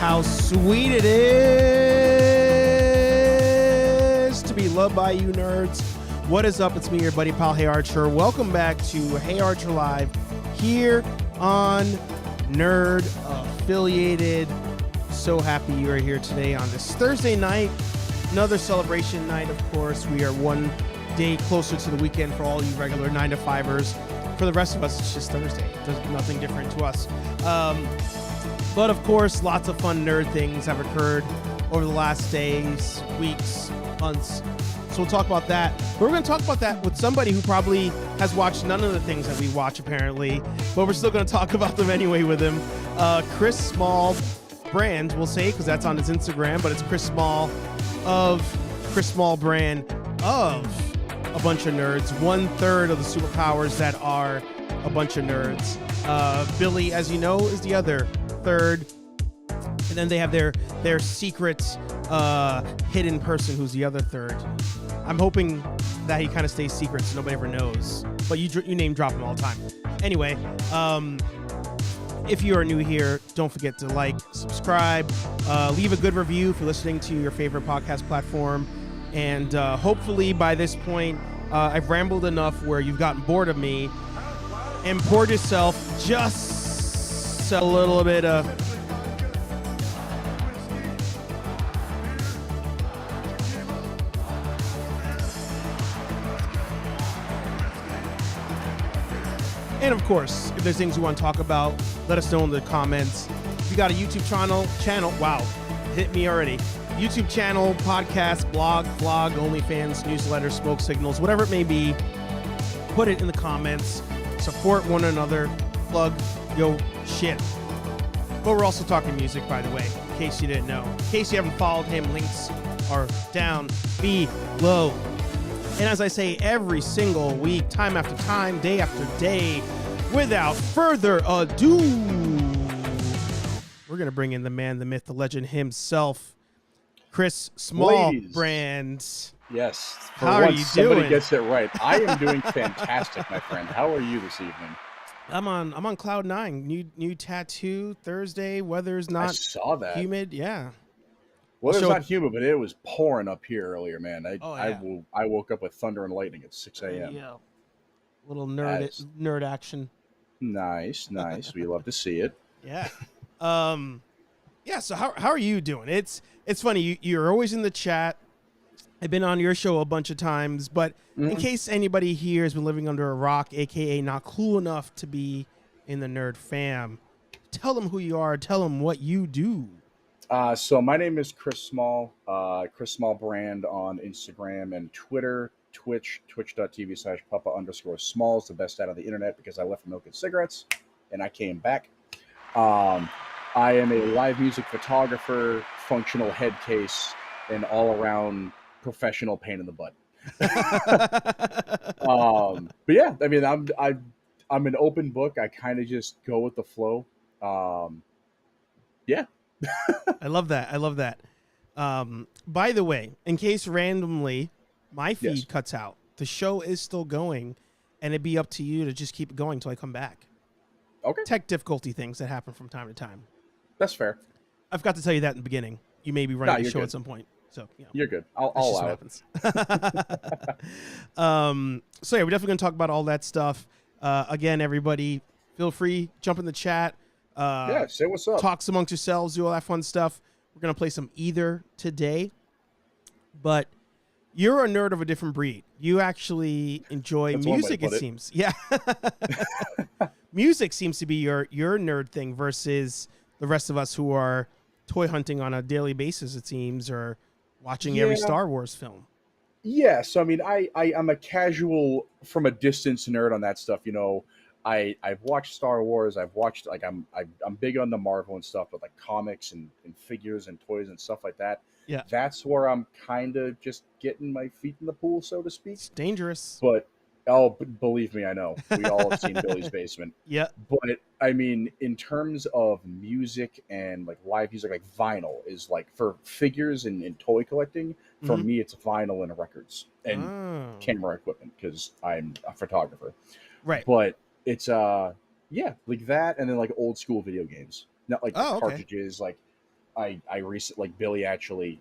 How sweet it is to be loved by you nerds. What is up? It's me, your buddy pal, HeyArcher. Welcome back to HeyArcher Live here on Nerd Affiliated. So happy you are here today on this Thursday night. Another celebration night, of course. We are one day closer to the weekend for all you regular 9-to-5ers. For the rest of us, it's just Thursday. There's nothing different to us. But of course, lots of fun nerd things have occurred over the last days, weeks, months. So we'll talk about that. But we're going to talk about that with somebody who probably has watched none of the things that we watch, apparently. But we're still going to talk about them anyway with him. Chris Small Brand, we'll say, because that's on his Instagram. But it's Chris Small of Chris Small Brand of a bunch of nerds. 1/3 of the superpowers that are a bunch of nerds. Billy, as you know, is the other third, and then they have their secret hidden person who's the other third. I'm hoping that he kind of stays secret so nobody ever knows, but you name drop him all the time. Anyway, if you are new here, don't forget to like, subscribe, leave a good review if you're listening to your favorite podcast platform, and hopefully by this point I've rambled enough where you've gotten bored of me and poured yourself just a little bit of and of course, if there's things you want to talk about, let us know in the comments. If you got a YouTube channel, wow, hit me already. YouTube channel, podcast, blog, OnlyFans, newsletter, smoke signals, whatever it may be, put it in the comments. Support one another, plug yo shit. But we're also talking music, by the way, in case you didn't know. In case you haven't followed him, links are down below. And as I say every single week, time after time, day after day, without further ado, we're going to bring in the man, the myth, the legend himself, Chris Small Brand. Yes. How are you doing? Somebody gets it right. I am doing fantastic, my friend. How are you this evening? I'm on cloud nine. New tattoo Thursday. Weather's not I saw that. humid. Yeah. Weather's not humid, but it was pouring up here earlier, man. Yeah. I woke up with thunder and lightning at 6 a.m. Yeah. Little nerd action. Nice. We love to see it. Yeah. Yeah. So how are you doing? It's funny. You're always in the chat. I've been on your show a bunch of times, but in case anybody here has been living under a rock, aka not cool enough to be in the nerd fam, tell them who you are. Tell them what you do. So my name is Chris Small. Chris Small Brand on Instagram and Twitter, twitch.tv/papa_small is the best out of the internet because I left for milk and cigarettes and I came back. I am a live music photographer, functional head case, and all around professional pain in the butt. But yeah, I mean, I'm an open book. I kind of just go with the flow. Yeah. I love that. By the way, in case randomly my feed cuts out, the show is still going, and it'd be up to you to just keep it going until I come back. Okay. Tech difficulty things that happen from time to time. That's fair. I forgot to tell you that in the beginning. You may be running the show at some point. So you're good. I'll allow it. So yeah, we're definitely going to talk about all that stuff. Again, everybody, feel free, jump in the chat. uh, Yeah, say what's up. talks amongst yourselves, do all that fun stuff. We're gonna play some Either today, but you're a nerd of a different breed. You actually enjoy That's one way to music, it put it. seems. Yeah. Music seems to be your nerd thing versus the rest of us who are toy hunting on a daily basis, it seems, or watching every Yeah. Star Wars film. Yeah, so I mean, I'm a casual from a distance nerd on that stuff. I've watched Star Wars. I've watched like I'm big on the Marvel and stuff, but like comics and figures and toys and stuff like that. Yeah. That's where I'm kind of just getting my feet in the pool, so to speak. It's dangerous. But believe me, I know we all have seen Billy's Basement. Yeah. But I mean, in terms of music and like live music, like vinyl is like for figures and toy collecting. For Mhm. me, it's vinyl and records and Oh. camera equipment because I'm a photographer. Right. But it's yeah, like that, and then like old school video games, not like Oh, okay. cartridges. Like I recently, like Billy actually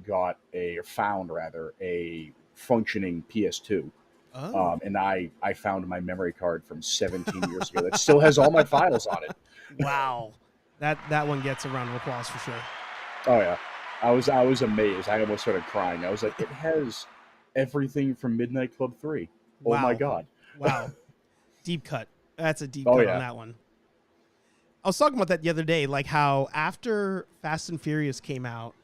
got or found rather a functioning PS2. Oh. And I found my memory card from 17 years ago that still has all my files on it. Wow. That one gets a round of applause for sure. Oh yeah, I was amazed. I almost started crying. I was like, it has everything from Midnight Club 3. Oh my Wow. god. Wow. Deep cut. That's a deep Oh, cut yeah. on that one. I was talking about that the other day, like how after Fast and Furious came out,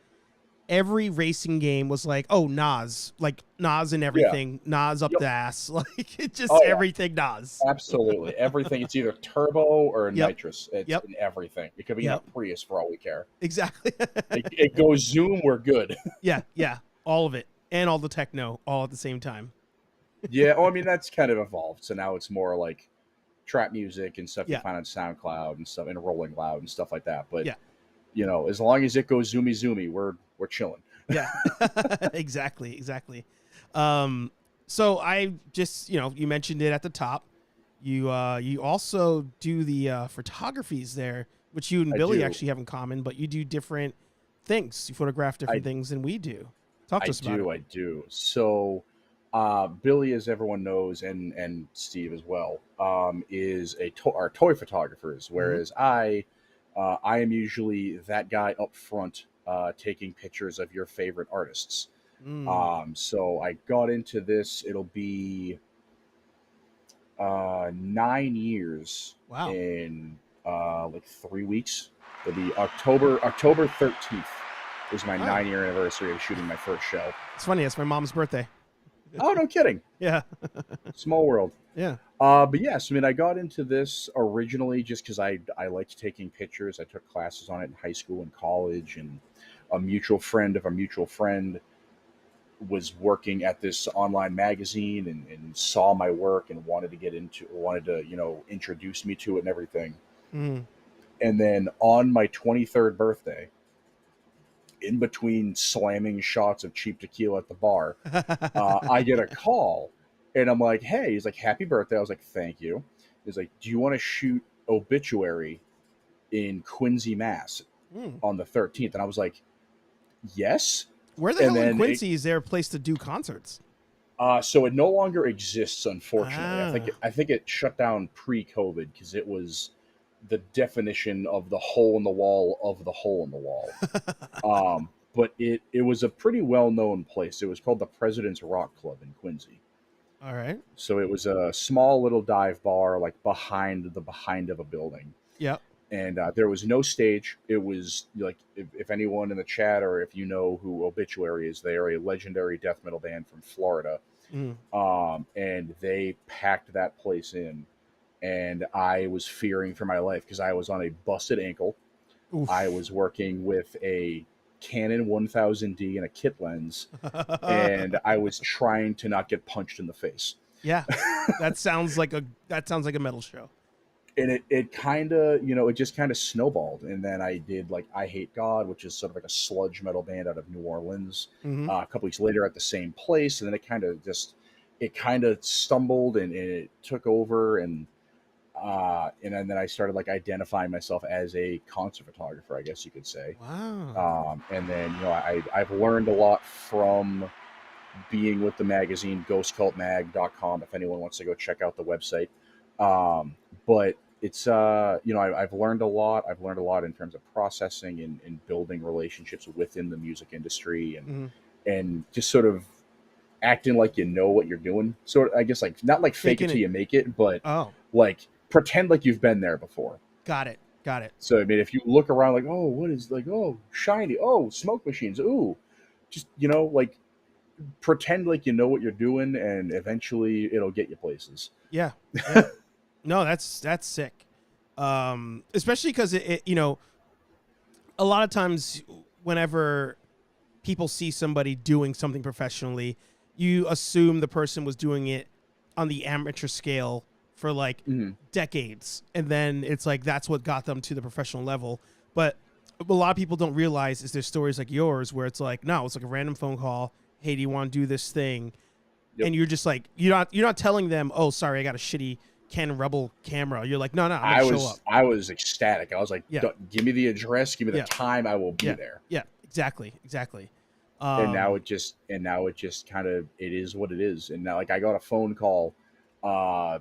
every racing game was like, oh, Nas, like Nas and everything, Nas up Yep. the ass, like it just Oh, yeah. everything Nas. Absolutely. Everything. It's either turbo or Yep. nitrous. It's Yep. in everything. It could be Yep. in a Prius for all we care. Exactly. It goes zoom, we're good. Yeah, all of it, and all the techno, all at the same time. Yeah. Oh, I mean, that's kind of evolved. So now it's more like trap music and stuff Yeah. you find on SoundCloud and stuff, and Rolling Loud and stuff like that. But Yeah. as long as it goes zoomy, we're chilling. Yeah, exactly. So I just, you mentioned it at the top. You also do the photographies there, which you and I Billy do. actually have in common, but you do different things. You photograph different things than we do. Talk to us about it. I do. So, Billy, as everyone knows, and Steve as well, is our toy photographers. Whereas I am usually that guy up front, taking pictures of your favorite artists. So I got into this. It'll be 9 years Wow. in like 3 weeks. It'll be October 13th. Is my Wow. 9-year anniversary of shooting my first show. It's funny. It's my mom's birthday. Oh, no kidding. Yeah. Small world. Yeah. But yes, I mean, I got into this originally just because I liked taking pictures. I took classes on it in high school and college, and a mutual friend of a mutual friend was working at this online magazine and saw my work and wanted to introduce me to it and everything. Mhm. And then on my 23rd birthday, in between slamming shots of cheap tequila at the bar, I get a call, and I'm like, hey, he's like, happy birthday. I was like, thank you. He's like, do you want to shoot Obituary in Quincy, Mass on the 13th? And I was like, yes. Where the hell in Quincy is there a place to do concerts? So it no longer exists, unfortunately. Ah. I think it shut down pre-COVID because it was the definition of the hole in the wall of the hole in the wall. But it was a pretty well-known place. It was called the President's Rock Club in Quincy. All right. So it was a small little dive bar, like behind of a building. Yep. And there was no stage. It was like, if anyone in the chat or if you know who Obituary is, they are a legendary death metal band from Florida. And they packed that place in. And I was fearing for my life because I was on a busted ankle. Oof. I was working with a Canon 1000D and a kit lens, and I was trying to not get punched in the face. Yeah, that sounds like a metal show. And it kind of, it just kind of snowballed. And then I did like I Hate God, which is sort of like a sludge metal band out of New Orleans. A couple weeks later at the same place, and then it kind of stumbled and it took over, and then I started like identifying myself as a concert photographer, I guess you could say. Wow. And then I've learned a lot from being with the magazine, ghostcultmag.com, if anyone wants to go check out the website. But it's I've learned a lot. I've learned a lot in terms of processing and building relationships within the music industry, Hmm. and just sort of acting like you know what you're doing. Sort of, I guess, like not like fake it Faking till it. you make it, but Oh, like pretend like you've been there before. got it. Got it. So I mean, if you look around like, oh, what is like, oh, shiny, oh, smoke machines, ooh, just like pretend like you know what you're doing, and eventually it'll get you places. Yeah. Yeah. No, that's sick. Especially because a lot of times whenever people see somebody doing something professionally, you assume the person was doing it on the amateur scale for like Mhm. decades, and then it's like that's what got them to the professional level. But a lot of people don't realize is there's stories like yours where it's like, no, it's like a random phone call. Hey, do you want to do this thing? Yep. And you're just like, you're not telling them, oh, sorry, I got a shitty Canon Rebel camera. You're like, no, I'm gonna show up. I was ecstatic. I was like, Yeah, Give me the address, give me the yeah, time, I will be yeah, there." yeah. Exactly. And now Um, it just kind of it is what it is. And now, like, I got a phone call, uh,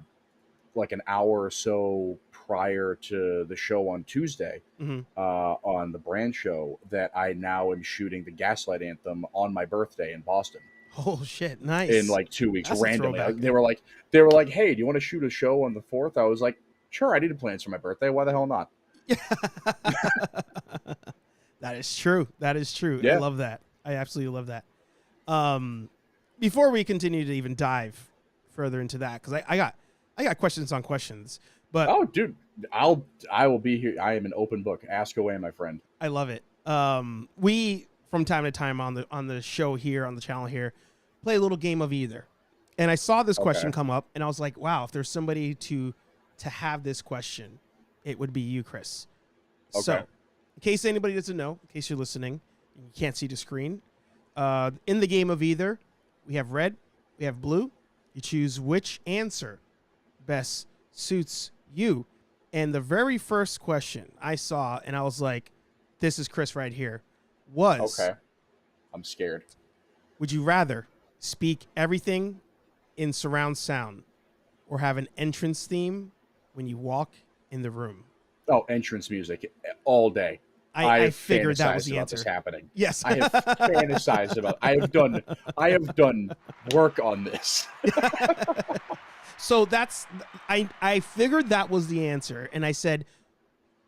like an hour or so prior to the show on Tuesday, mhm. on the brand show, that I now am shooting the Gaslight Anthem on my birthday in Boston Oh shit, in nice. like 2 weeks That's a randomly. throwback. They were like, "Hey, do you want to shoot a show on the 4th?" I was like, "Sure, I needed plans for my birthday. Why the hell not?" That is true. That is true. I Yeah. love that. I absolutely love that. Um, Before we continue to even dive further into that, because I got questions on questions, but Oh, dude, I will be here. I am an open book. Ask away, my friend. I love it. We from time to time on the show here on the channel here play a little game of either, and I saw this Okay. question come up, and I was like, wow, if there's somebody to have this question, it would be you, Chris. Okay. So, in case anybody doesn't know, in case you're listening and you can't see the screen, in the game of either, we have red, we have blue. You choose which answer best suits you. And the very first question I saw, and I was like, this is Chris right here, was Okay. I'm scared. would you rather speak everything in surround sound or have an entrance theme when you walk in the room? Oh, entrance music all day. I I have figured that was fantasized the about this answer. happening. Yes. I have fantasized about. I have done work on this. So I figured that was the answer, and I said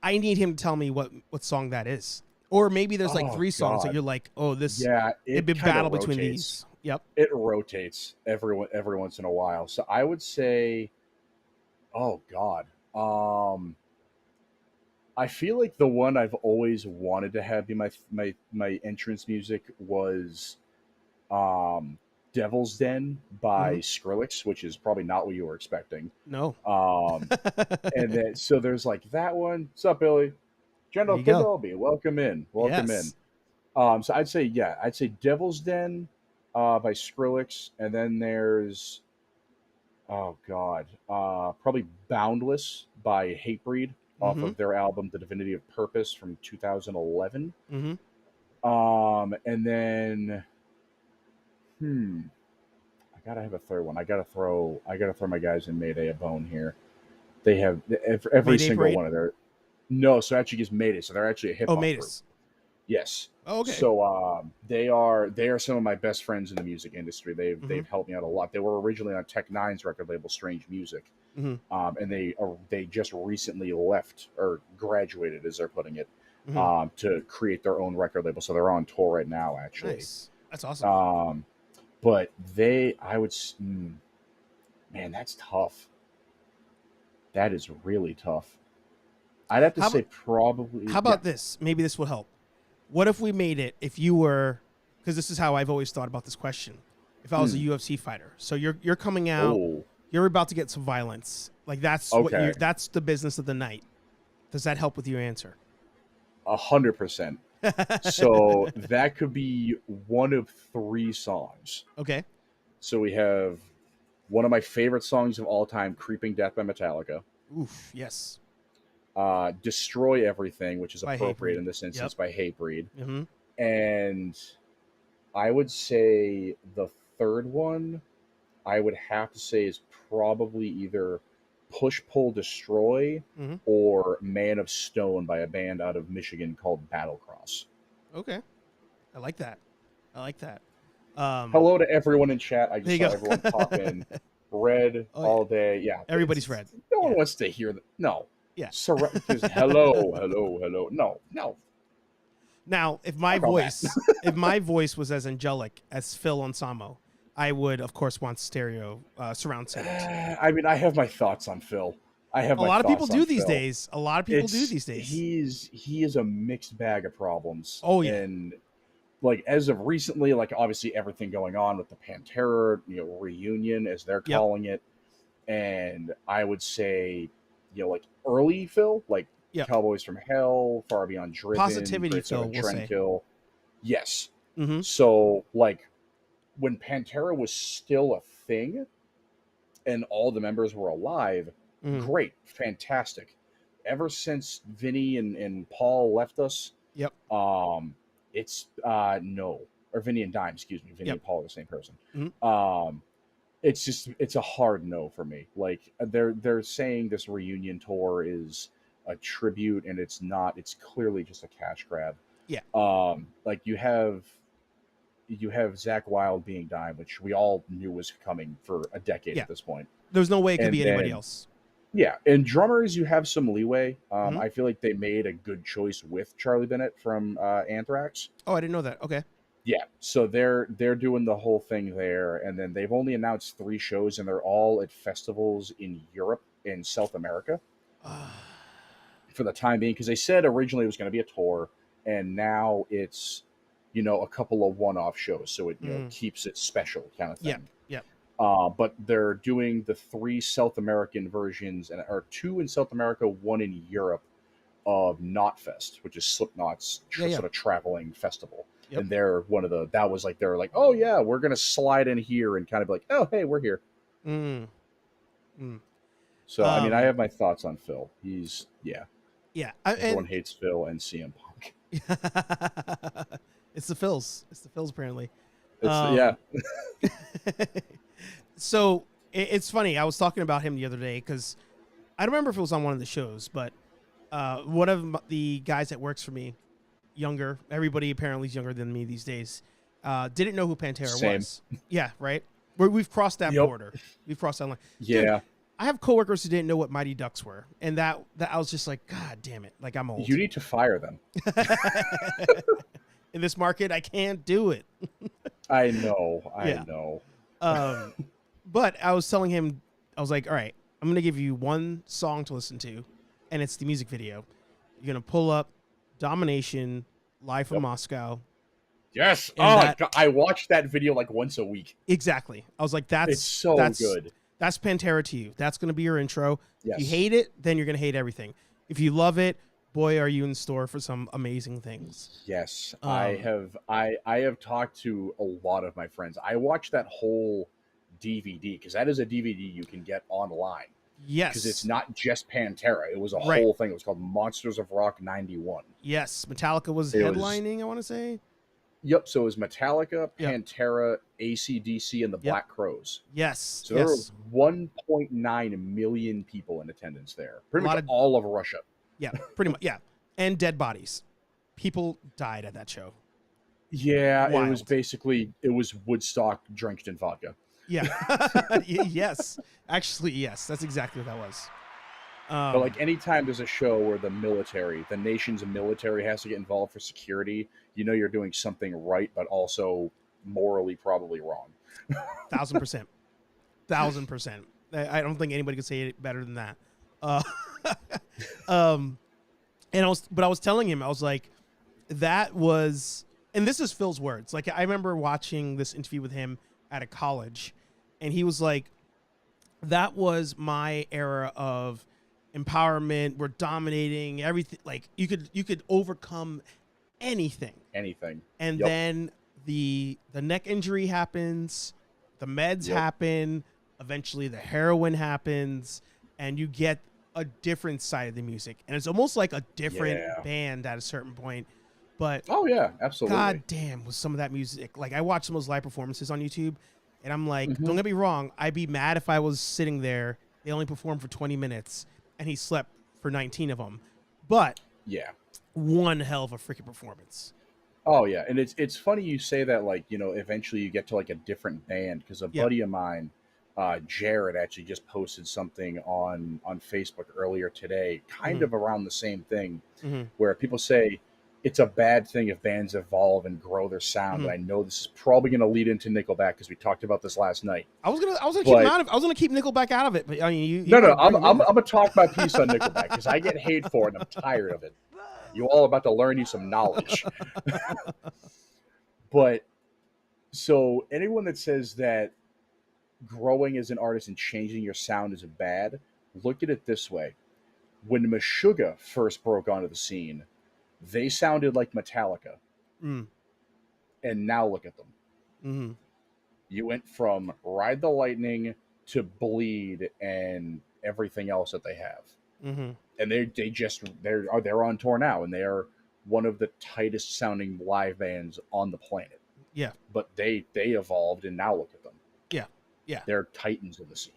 I need him to tell me what song that is, or maybe there's like Oh three songs that God. you're like, oh, this Yeah, it'd it be kind of battle between rotates. these. Yep. It rotates every once in a while. So I would say, oh God. I feel like the one I've always wanted to have be my entrance music was, um, "Devil's Den" by Hmm. Skrillex, which is probably not what you were expecting. No. Um, and then so there's like that one. What's up, Billy? There General you go. Kenobi, welcome in, welcome in. Yes. So I'd say "Devil's Den" by Skrillex, and then there's, oh God, probably "Boundless" by Hatebreed off Mm-hmm. of their album "The Divinity of Purpose" from 2011. Mm-hmm. And then, hmm, I gotta have a third one. I gotta throw my guys in Mayday a bone here. They have every Mayday single Parade. one of their. No, so actually just Mayday. So they're actually a hip Oh, hop group. Matus. Yes. Oh, okay. So they are some of my best friends in the music industry. Mm-hmm. They've helped me out a lot. They were originally on Tech Nine's record label, Strange Music, Mm-hmm. and they just recently left or graduated, as they're putting it, Mm-hmm. to create their own record label. So they're on tour right now, actually. Nice. That's awesome. Um, but they, I would, man, that's tough. That is really tough. I'd have to How say about probably, how yeah. about this? Maybe this will help. What if we made it if you were, because this is how I've always thought about this question. If I was a Hmm. UFC fighter, so you're coming out, Oh, you're about to get some violence. Like okay. that's the business of the night. Does that help with your answer? 100%. So that could be one of three songs. Okay. So we have one of my favorite songs of all time, "Creeping Death" by Metallica. Oof. Yes. "Destroy Everything," which is By appropriate Hatebreed. in this Yep. instance, by Hatebreed. Mm-hmm. And I would say the third one, I would have to say, is probably either Push Pull Destroy Mm-hmm. or Man of Stone by a band out of Michigan called Battlecross. Okay. I like that. I like that. Um, Hello to everyone in chat. I there just you saw go. everyone pop in. Red Oh yeah. all day. Yeah. Everybody's red. No one Yeah. wants to hear that. No. Yeah. Just hello, hello, hello. No. Now, if my Fuck all that. if my voice was as angelic as Phil Ansamo, I would, of course, want stereo surround sound. I mean, I have my thoughts on Phil. A lot of people do these days. A lot of people do these days. He is a mixed bag of problems. Oh yeah. And like as of recently, like obviously everything going on with the Pantera, reunion as they're calling it. And I would say, like early Phil, like Cowboys from Hell, Far Beyond Driven, Positivity Phil, we'll say. Trendkill. Yes. Mm-hmm. So like when Pantera was still a thing and all the members were alive, great, fantastic. Ever since Vinny and Paul left us, it's no, or Vinny and Dime, excuse me, Vinny and Paul are the same person. Mm-hmm. It's a hard no for me. Like they're saying this reunion tour is a tribute, and it's not. It's clearly just a cash grab. Yeah. Like you have Zakk Wylde being Dime, which we all knew was coming for a decade at this point. There's no way it could be anybody else. Yeah, and drummers, you have some leeway. I feel like they made a good choice with Charlie Bennett from Anthrax. Oh, I didn't know that. Okay. Yeah, so they're doing the whole thing there, and then they've only announced 3 shows, and they're all at festivals in Europe and South America for the time being, because they said originally it was going to be a tour, and now it's a couple of one-off shows, so it keeps it special kind of thing. Yeah. But they're doing the 3 South American versions, or 2 in South America, 1 in Europe, of Knotfest, which is Slipknot's sort of traveling festival. And they're they're like, oh yeah, we're gonna slide in here and kind of like, oh hey, we're here. So I mean, I have my thoughts on Phil. He's everyone hates Phil and CM Punk. It's the Phils apparently. So it's funny. I was talking about him the other day because I don't remember if it was on one of the shows, but one of the guys that works for me, younger, everybody apparently is younger than me these days, didn't know who Pantera was. Yeah, right? We've crossed that border. We've crossed that line. Yeah. Dude, I have coworkers who didn't know what Mighty Ducks were, and that I was just like, God damn it. Like, I'm old. You need to fire them. In this market, I can't do it. I know. But I was telling him, I was like, all right, I'm going to give you one song to listen to, and it's the music video. You're going to pull up Domination, Live from Moscow. Yes. God, I watched that video like once a week. Exactly. I was like, that's good. That's Pantera to you. That's going to be your intro. Yes. If you hate it, then you're going to hate everything. If you love it, boy, are you in store for some amazing things. Yes. I have talked to a lot of my friends. I watched that whole DVD because that is a DVD you can get online. Yes. Because it's not just Pantera. It was a whole thing. It was called Monsters of Rock 91. Yes. Metallica was headlining, I want to say. Yep. So it was Metallica, Pantera, AC/DC, and the Black Crowes. Yes. So there were 1.9 million people in attendance there. Pretty much all of Russia. Yeah, pretty much. Yeah. And dead bodies. People died at that show. Yeah. Wild. It was Woodstock drenched in vodka. Yeah. Yes. Actually, yes. That's exactly what that was. But like anytime there's a show where the nation's military has to get involved for security, you're doing something right, but also morally probably wrong. 1,000%. 1,000%. I don't think anybody could say it better than that. And I was telling him, I was like, that was, and this is Phil's words. Like, I remember watching this interview with him at a college, and he was like, that was my era of empowerment. We're dominating everything. Like, you could overcome anything. And then the neck injury happens, the meds happen, eventually the heroin happens, and you get a different side of the music. And it's almost like a different band at a certain point. But oh yeah, absolutely. God damn, was some of that music. Like, I watched some of those live performances on YouTube, and I'm like, don't get me wrong, I'd be mad if I was sitting there they only performed for 20 minutes, and he slept for 19 of them. But Yeah. one hell of a freaking performance. Oh yeah, and it's funny you say that. Like, eventually you get to like a different band, because a Yeah. buddy of mine, Jared, actually just posted something on Facebook earlier today, kind of around the same thing, Mm-hmm. where people say it's a bad thing if bands evolve and grow their sound. Mm-hmm. And I know this is probably going to lead into Nickelback, because we talked about this last night. I was gonna keep But- him out of. I was gonna keep Nickelback out of it, but I mean, you No, gotta I'm bring him in. gonna talk my piece on Nickelback, because I get hate for it and I'm tired of it. You all about to learn you some knowledge. But so anyone that says that growing as an artist and changing your sound is bad, look at it this way. When Meshuggah first broke onto the scene, they sounded like Metallica. Mm. And now look at them. Mm-hmm. You went from Ride the Lightning to Bleed and everything else that they have. Mm-hmm. And they're on tour now, and they are one of the tightest sounding live bands on the planet. Yeah. But they evolved, and now look at them. Yeah. Yeah. They're titans of the scene.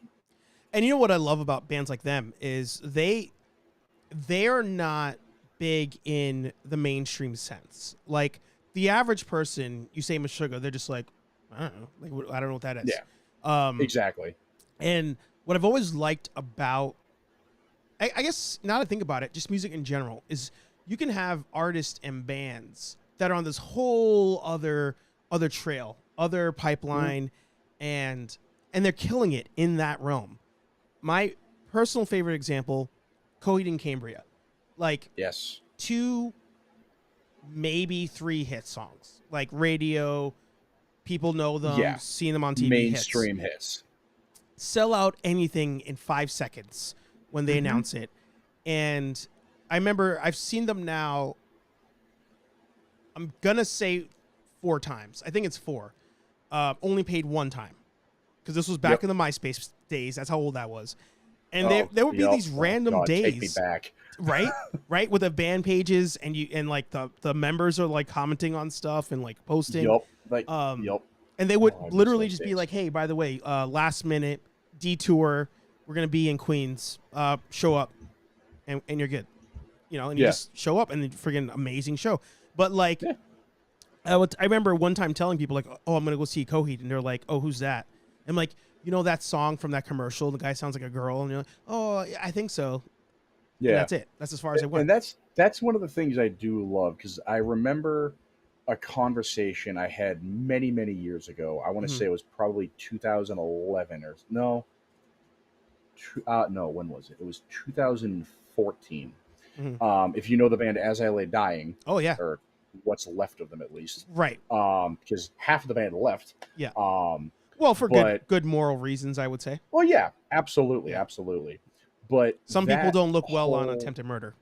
And you know what I love about bands like them is they're not big in the mainstream sense. Like the average person, you say Meshuggah, they're just like, I don't know, like I don't know what that is. Yeah. Exactly. And what I've always liked about, I guess now that I think about it, just music in general, is you can have artists and bands that are on this whole other trail, other pipeline, and they're killing it in that realm. My personal favorite example, Coheed and Cambria, like Yes. 2, maybe 3 hit songs, like radio, people know them, Yeah. seen them on TV, Mainstream hits. sell out anything in 5 seconds when they announce it. And I remember I've seen them now, I'm gonna say 4 times. I think it's 4. Only paid 1 time, because this was back in the MySpace days. That's how old that was. And there would be these random days, take me back. right, with the band pages, and like the members are like commenting on stuff and like posting. And they would literally just be like, "Hey, by the way, last minute detour, we're gonna be in Queens. Show up, and you're good." And you just show up, and then friggin' amazing show. But like, I remember one time telling people like, "Oh, I'm gonna go see Coheed," and they're like, "Oh, who's that?" I'm like, that song from that commercial, the guy sounds like a girl, and you're like, "Oh, I think so." Yeah, and that's it. That's as far as I went. And that's one of the things I do love, because I remember a conversation I had many, many years ago. I want to say it was probably 2011 or no. No, when was it? It was 2014. If you know the band As I Lay Dying. Oh yeah. Or what's left of them, at least. Right. Because half of the band left. Yeah. Well, for good moral reasons, I would say. Well, yeah, absolutely. But some people don't look well on attempted murder.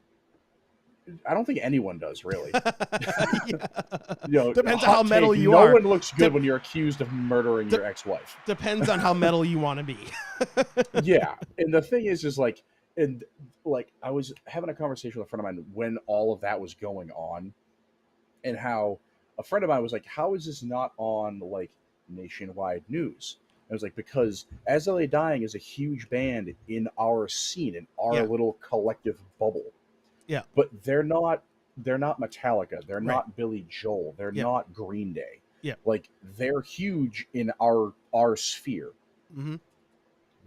I don't think anyone does, really. Depends on how metal you are. No one looks good when you're accused of murdering your ex-wife. Depends on how metal you want to be. Yeah, and the thing is like, I was having a conversation with a friend of mine when all of that was going on, and how a friend of mine was like, "How is this not on like nationwide news?" I was like, because As I Lay Dying is a huge band in our scene, in our little collective bubble. Yeah. But they're not Metallica. They're not Billy Joel. They're not Green Day. Yeah. Like, they're huge in our sphere. Mm-hmm.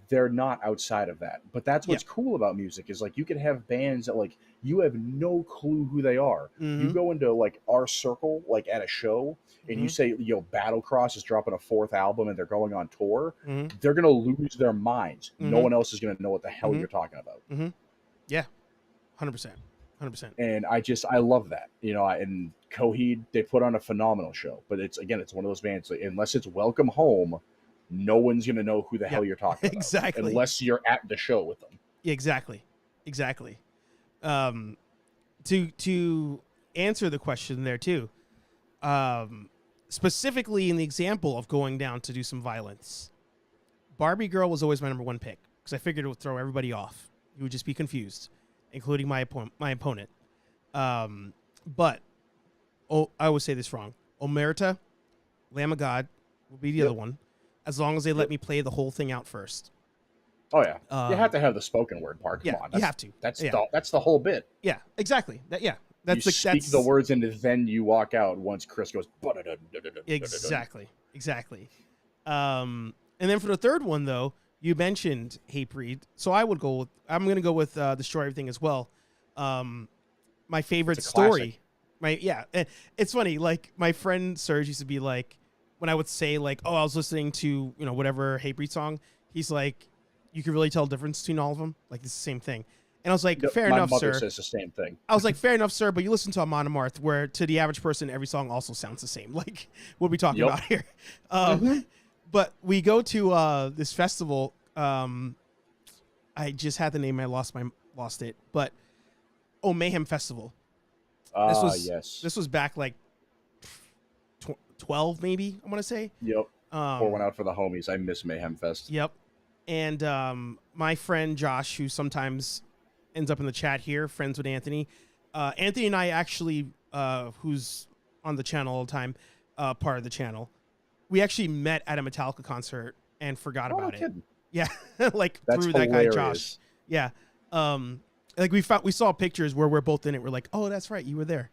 They're not outside of that. But that's what's cool about music, is like you can have bands that like you have no clue who they are. You go into like our circle, like at a show, and you say, Battlecross is dropping a 4th album and they're going on tour. They're gonna lose their minds. No one else is gonna know what the hell you're talking about. Yeah. 100%. And I love that. And Coheed, they put on a phenomenal show. But it's one of those bands, like, unless it's Welcome Home, no one's going to know who the hell you're talking about. Exactly. Unless you're at the show with them. Exactly. To answer the question there too, specifically in the example of going down to do some violence, Barbie Girl was always my number 1 pick, because I figured it would throw everybody off. You would just be confused, including my opponent. But I would say this wrong. Omerta, Lamb of God will be the other one, as long as they let me play the whole thing out first. Oh yeah, you have Um, to have the spoken word part. Come yeah, on, you have to. Yeah, that's the whole bit. yeah, exactly. Yeah, You speak the that's words and then you walk out once Chris goes. "Ba-da-dun-dun-dun-dun-dun-dun." exactly. And then for the third one though, you mentioned Hatebreed, so I'm gonna go with Destroy Everything as well. Um, my It's favorite a classic. story. It's funny. Like my friend Serge used to be like, when I would say like, "Oh, I was listening to whatever Hatebreed song," he's like, "You can really tell the difference between all of them. Like it's the same thing." And I was like, No, "Fair my enough, mother sir." says the same thing. I was like, "Fair enough, sir," but you listen to Amon Amarth, where to the average person, every song also sounds the same. Like, what are we talking Yep. about here? But we go to this festival. I just had the name. I lost it. But Mayhem Festival. Ah, yes. This was back like 12 maybe, I want to say. Yep. Pour one Um, out for the homies. I miss Mayhem Fest. yep. And my friend Josh, who sometimes ends up in the chat here, friends with Anthony. Anthony and I actually, who's on the channel all the time, part of the channel, we actually met at a Metallica concert and forgot Oh, no about it. kidding. Yeah, like That's through that guy Josh. hilarious. Yeah. Like we saw pictures where we're both in it. We're like, oh, that's right, you were there.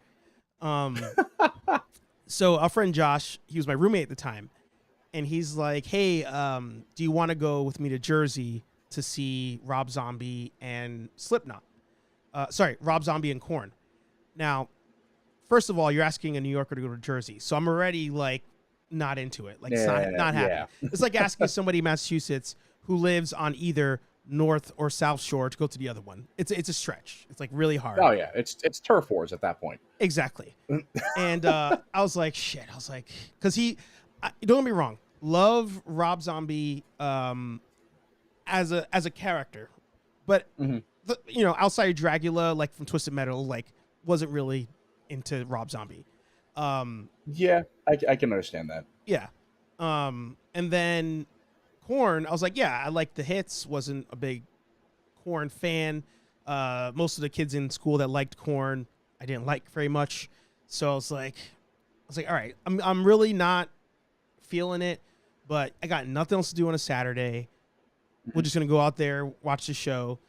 Um, so our friend Josh, he was my roommate at the time, and he's like, hey, do you want to go with me to Jersey to see Rob Zombie and Slipknot? Sorry, Rob Zombie and Korn. Now, first of all, you're asking a New Yorker to go to Jersey, so I'm already like not into it. Like, it's not happy. Yeah. It's like asking somebody in Massachusetts who lives on either North or South Shore to go to the otge one. It's a stretch. It's like really hard. Oh yeah, it's turf wars at that point. Exactly. And I was like, shit. I was like, because don't get me wrong, love Rob Zombie as a character, but outside of Dracula, like from Twisted Metal, like wasn't really into Rob Zombie. Yeah, I can understand that. Yeah. And then Korn, I was like, yeah, I like the hits. Wasn't a big Korn fan. Most of the kids in school that liked Korn, I didn't like very much. So I was like, all right, I'm really not feeling it, but I got nothing else to do on a Saturday. We're just gonna go out there, watch the show,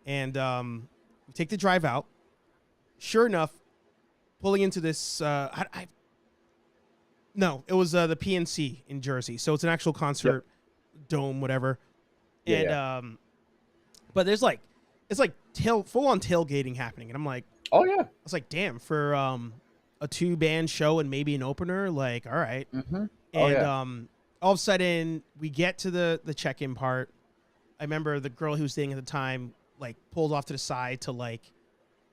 and we take the drive out. Sure enough, pulling into this, no, it was the PNC in Jersey, so it's an actual concert dome, whatever. And but there's like it's like full on tailgating happening, and I'm like, oh yeah, I was like, damn, for a 2-band show and maybe an opener, like, all right. And all of a sudden we get to the check-in part. I remember the girl who was dating at the time like pulled off to the side to like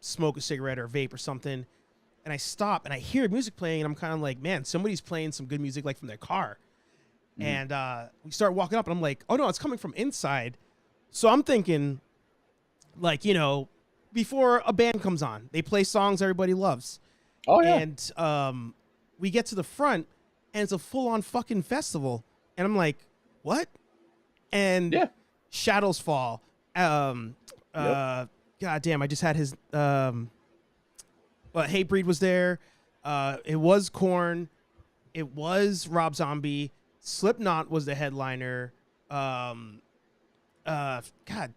smoke a cigarette or vape or something, and I stop and I hear music playing, and I'm kind of like, man, somebody's playing some good music like from their car. And we start walking up, and I'm like, oh no, it's coming from inside. So I'm thinking, like, before a band comes on, they play songs everybody loves. Oh yeah. And we get to the front, and it's a full-on fucking festival, and I'm like, what? And Shadows Fall. God damn, I just had his. Hatebreed was there. It was Korn. It was Rob Zombie. Slipknot was the headliner. God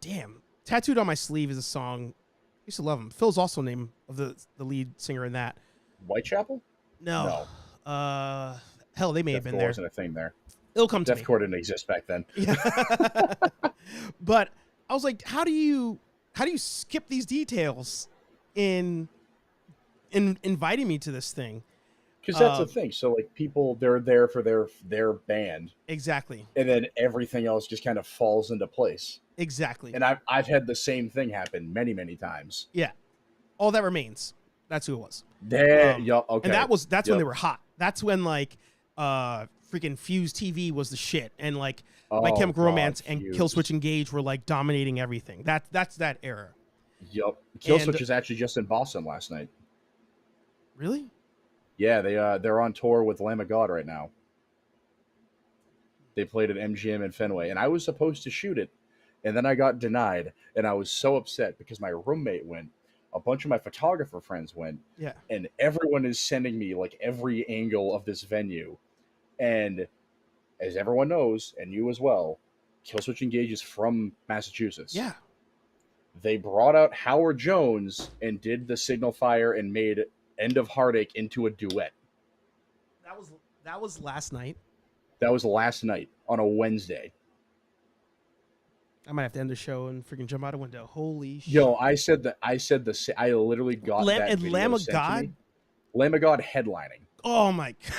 damn. Tattooed on My Sleeve is a song. I used to love him. Phil's also the name of the lead singer in that. Whitechapel? No. Hell, they may have been there. Wasn't a thing there. It'll come to me. Deathcore didn't exist back then. Yeah. But I was like, how do you skip these details in inviting me to this thing? Because that's the thing. So like people, they're there for their band. Exactly. And then everything else just kind of falls into place. Exactly. And I've had the same thing happen many, many times. Yeah. All That Remains. That's who it was. Okay. And that's when they were hot. That's when like freaking Fuse TV was the shit, and like My Chemical Romance and Killswitch Engage were like dominating everything. That's that era. Yep. Killswitch is actually just in Boston last night. Really? Yeah, they're on tour with Lamb of God right now. They played at MGM in Fenway, and I was supposed to shoot it, and then I got denied, and I was so upset because my roommate went, a bunch of my photographer friends went, and everyone is sending me like every angle of this venue, and as everyone knows, and you as well, Killswitch Engage is from Massachusetts. Yeah. They brought out Howard Jones and did the Signal Fire and made End of Heartache into a duet. That was last night. That was last night on a Wednesday. I might have to end the show and freaking jump out a window. Holy shit. Yo, I literally got that and video Lamb of sent to God? me. Lamb of God headlining. Oh my God.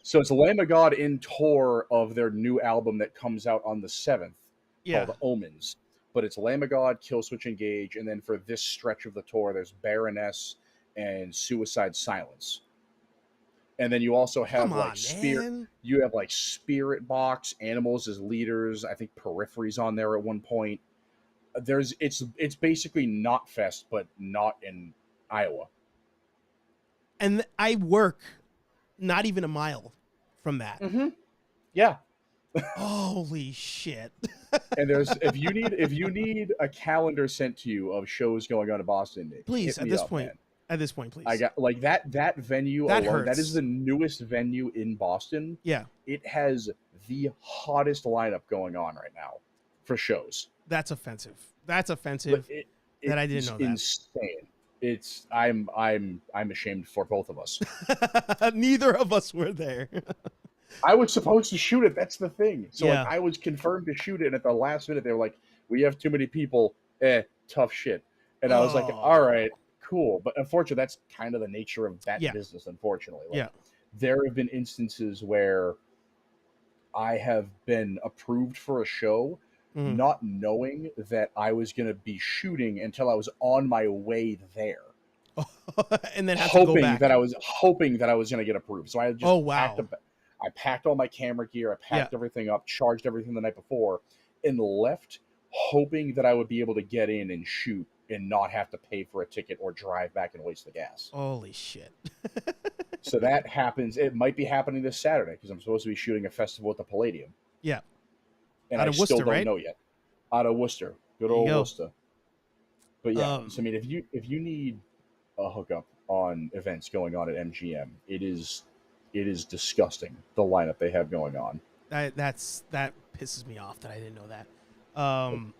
So it's Lamb of God in tour of their new album that comes out on the 7th called Omens. But it's Lamb of God, Killswitch Engage, and then for this stretch of the tour, there's Baroness and Suicide Silence. And then you also have Spirit. You have like Spirit Box, Animals as leaders. I think Periphery's on there at one point. It's basically Knotfest, but not in Iowa. And I work not even a mile from that. Mm-hmm. Yeah. Holy shit. And there's if you need a calendar sent to you of shows going on in Boston, please hit me at this up, point. man. At this point, please. I got like that venue that alone. Hurts. That is the newest venue in Boston. Yeah. It has the hottest lineup going on right now for shows. That's offensive. That's offensive. That I didn't know that. Insane. It's I'm ashamed for both of us. Neither of us were there. I was supposed to shoot it. That's the thing. So Yeah. like, I was confirmed to shoot it, and at the last minute they were like, "We have too many people. Tough shit." And I was like, "All right, cool." But unfortunately, that's kind of the nature of that business. Unfortunately, like, there have been instances where I have been approved for a show, not knowing that I was going to be shooting until I was on my way there. And then hoping that I was going to get approved. So I just I packed all my camera gear, I packed everything up, charged everything the night before, and left hoping that I would be able to get in and shoot and not have to pay for a ticket or drive back and waste the gas. Holy shit. So that happens. It might be happening this Saturday because I'm supposed to be shooting a festival at the Palladium. Yeah. And I still don't know yet. Out of Worcester. Good old Worcester. But yeah, so I mean, if you need a hookup on events going on at MGM, it is disgusting, the lineup they have going on. That pisses me off that I didn't know that. I'm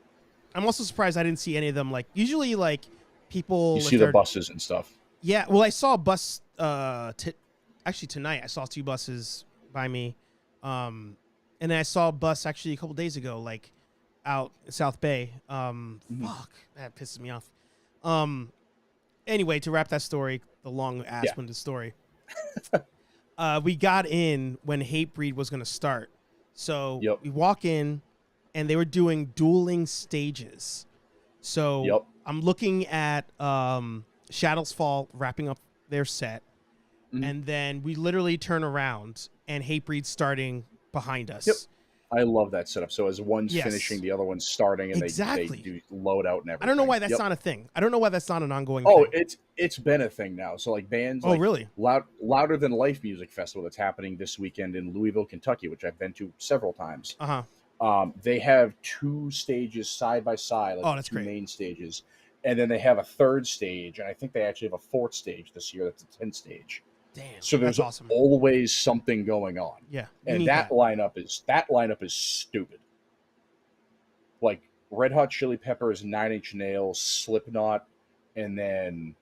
also surprised I didn't see any of them. Like usually, like people you see the buses and stuff. Yeah, well, I saw a bus. Actually tonight I saw 2 buses by me, and then I saw a bus actually a couple days ago, like out South Bay. Fuck, that pisses me off. Anyway, to wrap that story, the long ass-winded story. We got in when Hatebreed was going to start. So we walk in, and they were doing dueling stages. So I'm looking at Shadows Fall wrapping up their set, and then we literally turn around, and Hatebreed's starting behind us. I love that setup. So as one's finishing, the other one's starting, and they do load out and everything. I don't know why that's not a thing. I don't know why that's not an ongoing thing. Oh, it's been a thing now. So like bands really? Louder Than Life Music Festival that's happening this weekend in Louisville, Kentucky, which I've been to several times. They have 2 stages side by side, like that's 2 great. main stages. And then they have a 3rd stage, and I think they actually have a 4th stage this year. That's a 10th stage. Damn. So there's awesome. always something going on. Yeah. And that lineup is stupid. Like Red Hot Chili Peppers, 9 Inch Nails, Slipknot, and then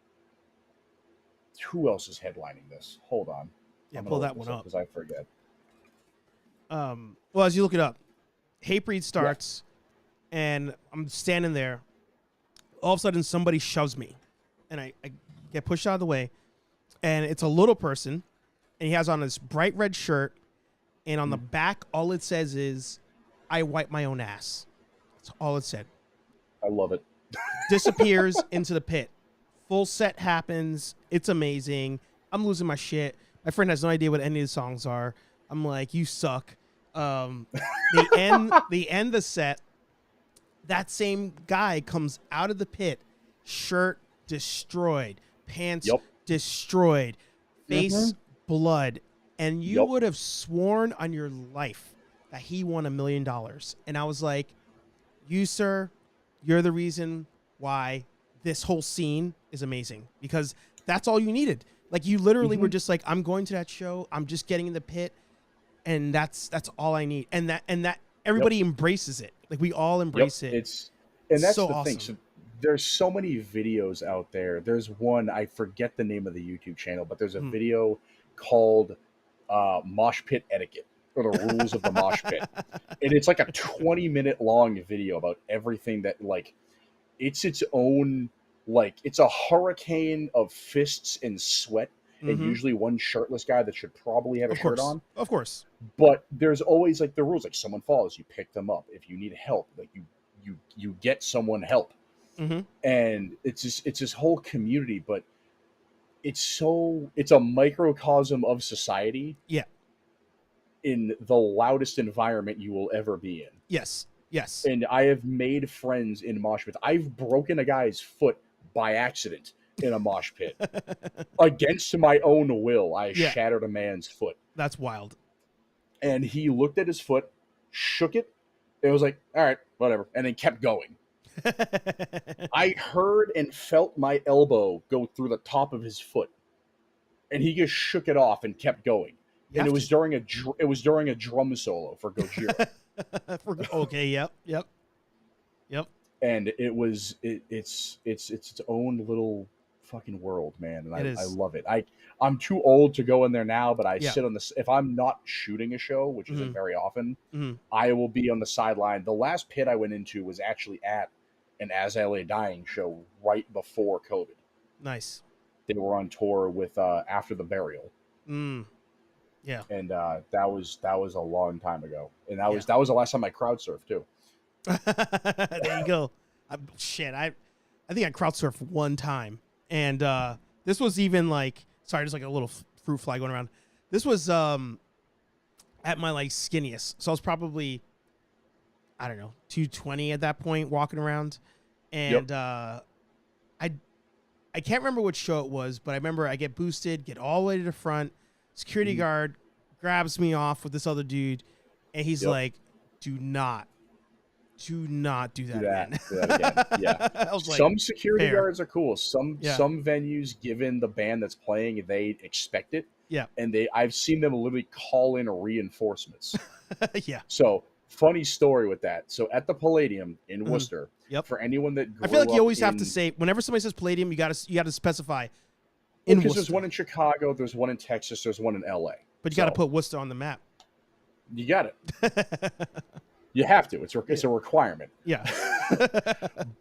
who else is headlining this? Hold on. Yeah, pull that one up because I forget. Well, as you look it up, Hatebreed starts, and I'm standing there. All of a sudden, somebody shoves me, and I get pushed out of the way. And it's a little person, and he has on this bright red shirt, and on the back, all it says is, "I wipe my own ass." That's all it said. I love it. Disappears into the pit. Full set happens. It's amazing. I'm losing my shit. My friend has no idea what any of the songs are. I'm like, you suck. They end the set. That same guy comes out of the pit, shirt destroyed, pants destroyed, face blood, and you would have sworn on your life that he won $1 million. And I was like, you, sir, you're the reason why this whole scene is amazing, because that's all you needed. Like, you literally were just like, I'm going to that show, I'm just getting in the pit, and that's all I need. And that everybody embraces it. Like we all embrace it. And that's so the awesome. thing. So there's so many videos out there. There's one, I forget the name of the YouTube channel, but there's a video called Mosh Pit Etiquette, or the rules of the mosh pit. And it's like a 20-minute long video about everything that, like, it's its own, like, it's a hurricane of fists and sweat, and usually one shirtless guy that should probably have a shirt on. Of course. But there's always, like, the rules. Like, someone falls, you pick them up. If you need help, like, you get someone help. And it's this whole community, but it's a microcosm of society. Yeah. In the loudest environment you will ever be in. Yes. And I have made friends in mosh pits. I've broken a guy's foot by accident in a mosh pit. Against my own will, I shattered a man's foot. That's wild. And he looked at his foot, shook it, and was like, all right, whatever, and then kept going. I heard and felt my elbow go through the top of his foot, and he just shook it off and kept going. And it was during a drum solo for Gojira. Okay, yep. And it's its own little fucking world, man, and I love it. I'm too old to go in there now, but I sit on if I'm not shooting a show, which isn't very often, I will be on the sideline. The last pit I went into was actually at an As I Lay Dying show right before COVID. Nice. They were on tour with After the Burial. Yeah. And that was a long time ago. And that was the last time I crowd surfed too. There you go. I think I crowd surfed one time. And this was even like, sorry, just like a little fruit fly going around. This was at my like skinniest. So I was probably, I don't know, 220 at that point walking around. And I can't remember which show it was, but I remember I get boosted, get all the way to the front. Security guard grabs me off with this other dude, and he's like, do not do that again. Do that again. Yeah. I was like, some security guards are cool. Some venues, given the band that's playing, they expect it. Yeah. And I've seen them literally call in reinforcements. Yeah. So funny story with that. So at the Palladium in Worcester, Yep. For anyone that I feel like you always have to say, whenever somebody says Palladium, you gotta specify. Because there's one in Chicago, there's one in Texas, there's one in LA. But you got to put Worcester on the map. You got it. You have to. It's a requirement. Yeah.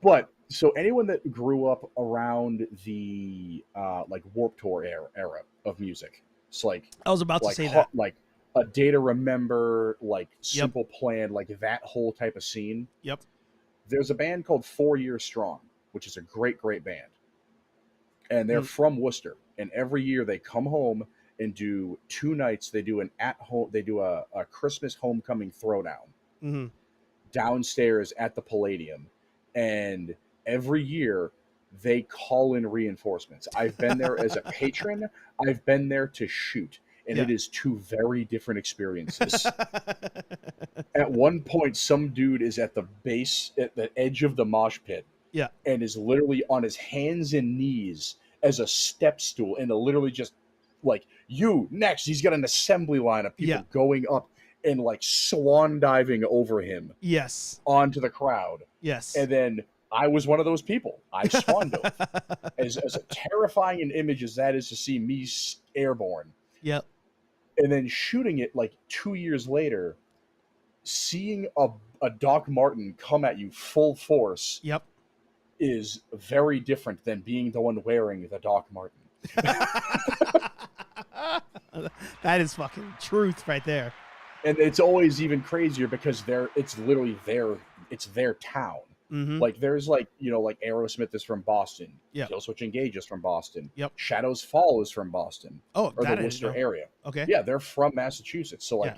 But so anyone that grew up around the like Warped Tour era of music, it's like I was about to say that, like A Day to Remember, like Simple Plan, like that whole type of scene. Yep. There's a band called 4 Years Strong, which is a great band. And they're from Worcester. And every year they come home and do 2 nights. They do a Christmas homecoming throwdown downstairs at the Palladium. And every year they call in reinforcements. I've been there as a patron. I've been there to shoot. And it is 2 very different experiences. At one point, some dude is at the base, at the edge of the mosh pit. Yeah. And is literally on his hands and knees as a step stool, and literally just like, you next. He's got an assembly line of people going up and like swan diving over him. Yes. Onto the crowd. Yes. And then I was one of those people. I swan dove. as terrifying an image as that is to see me airborne. Yep. And then shooting it like 2 years later, seeing a Doc Martin come at you full force. Yep. Is very different than being the one wearing the Doc Martin. That is fucking truth right there. And it's always even crazier because it's literally their town. Like there's like, like Aerosmith is from Boston. Yeah. Killswitch Engage is from Boston. Yep. Shadows Fall is from Boston. Oh, or the Worcester area. Okay. Yeah, they're from Massachusetts. So like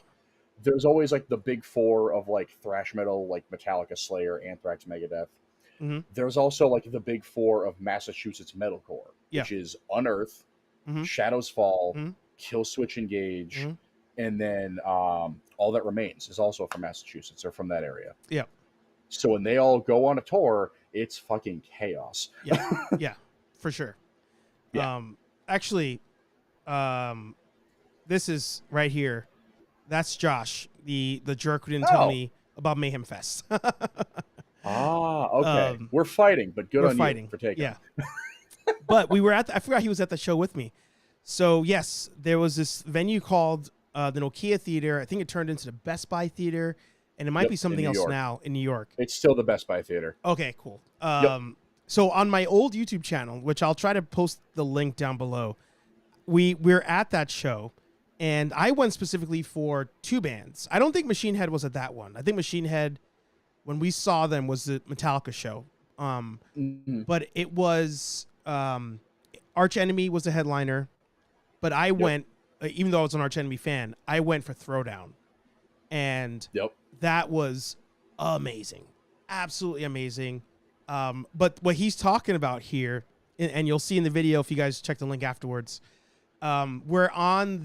there's always like the big 4 of like thrash metal, like Metallica, Slayer, Anthrax, Megadeth. There's also like the big 4 of Massachusetts metalcore, which is Unearth, Shadows Fall, Killswitch Engage, and then All That Remains is also from Massachusetts. They're from that area. Yeah. So when they all go on a tour, it's fucking chaos. Yeah, for sure. Yeah. Actually, this is right here. That's Josh, the jerk who didn't tell me about Mayhem Fest. Okay. We're fighting, but good on you for taking it. But we were I forgot he was at the show with me. So yes, there was this venue called the Nokia Theater. I think it turned into the Best Buy Theater, and it might be something else now in New York. It's still the Best Buy Theater. Okay, cool. So on my old YouTube channel, which I'll try to post the link down below, we're at that show, and I went specifically for 2 bands. I don't think Machine Head was at that one. I think Machine Head, when we saw them, was the Metallica show. But it was Arch Enemy was the headliner, but I went, even though I was an Arch Enemy fan, I went for Throwdown, and that was amazing, absolutely amazing. But what he's talking about here, and you'll see in the video if you guys check the link afterwards, we're on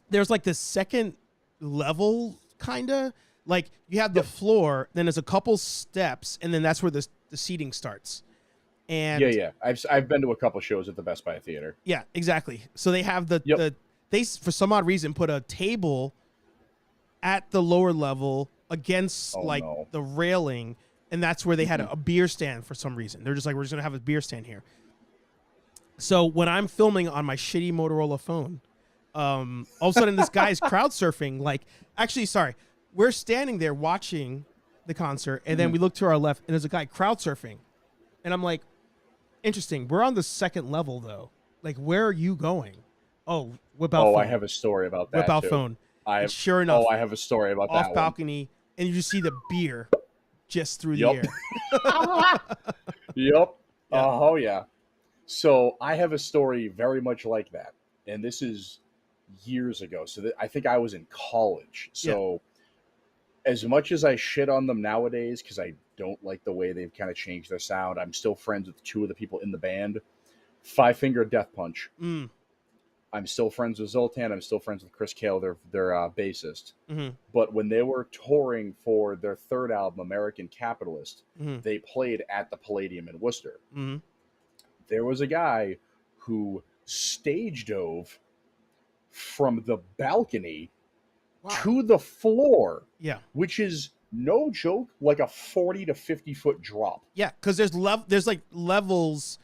there's like the second level, kind of like you have the floor, then there's a couple steps, and then that's where the seating starts. And I've been to a couple shows at the Best Buy Theater. Yeah, exactly. So they have they for some odd reason put a table at the lower level against the railing, and that's where they had a beer stand for some reason. They're just like, we're just gonna have a beer stand here. So when I'm filming on my shitty Motorola phone, all of a sudden this guy's crowd surfing. We're standing there watching the concert, and then we look to our left, and there's a guy crowd surfing, and I'm like, interesting. We're on the second level though. Like, where are you going? Oh, whip out phone. I have a story about that. Whip out phone. Sure enough. I have a story about that. Off balcony, and you just see the beer just through the air. Oh yeah. So I have a story very much like that, and this is years ago. So I think I was in college. So as much as I shit on them nowadays, because I don't like the way they've kind of changed their sound, I'm still friends with 2 of the people in the band. Five Finger Death Punch. I'm still friends with Zoltan. I'm still friends with Chris Cale, their bassist. But when they were touring for their 3rd album, American Capitalist, they played at the Palladium in Worcester. There was a guy who stage dove from the balcony to the floor, which is no joke, like a 40 to 50 foot drop. Yeah, because there's like levels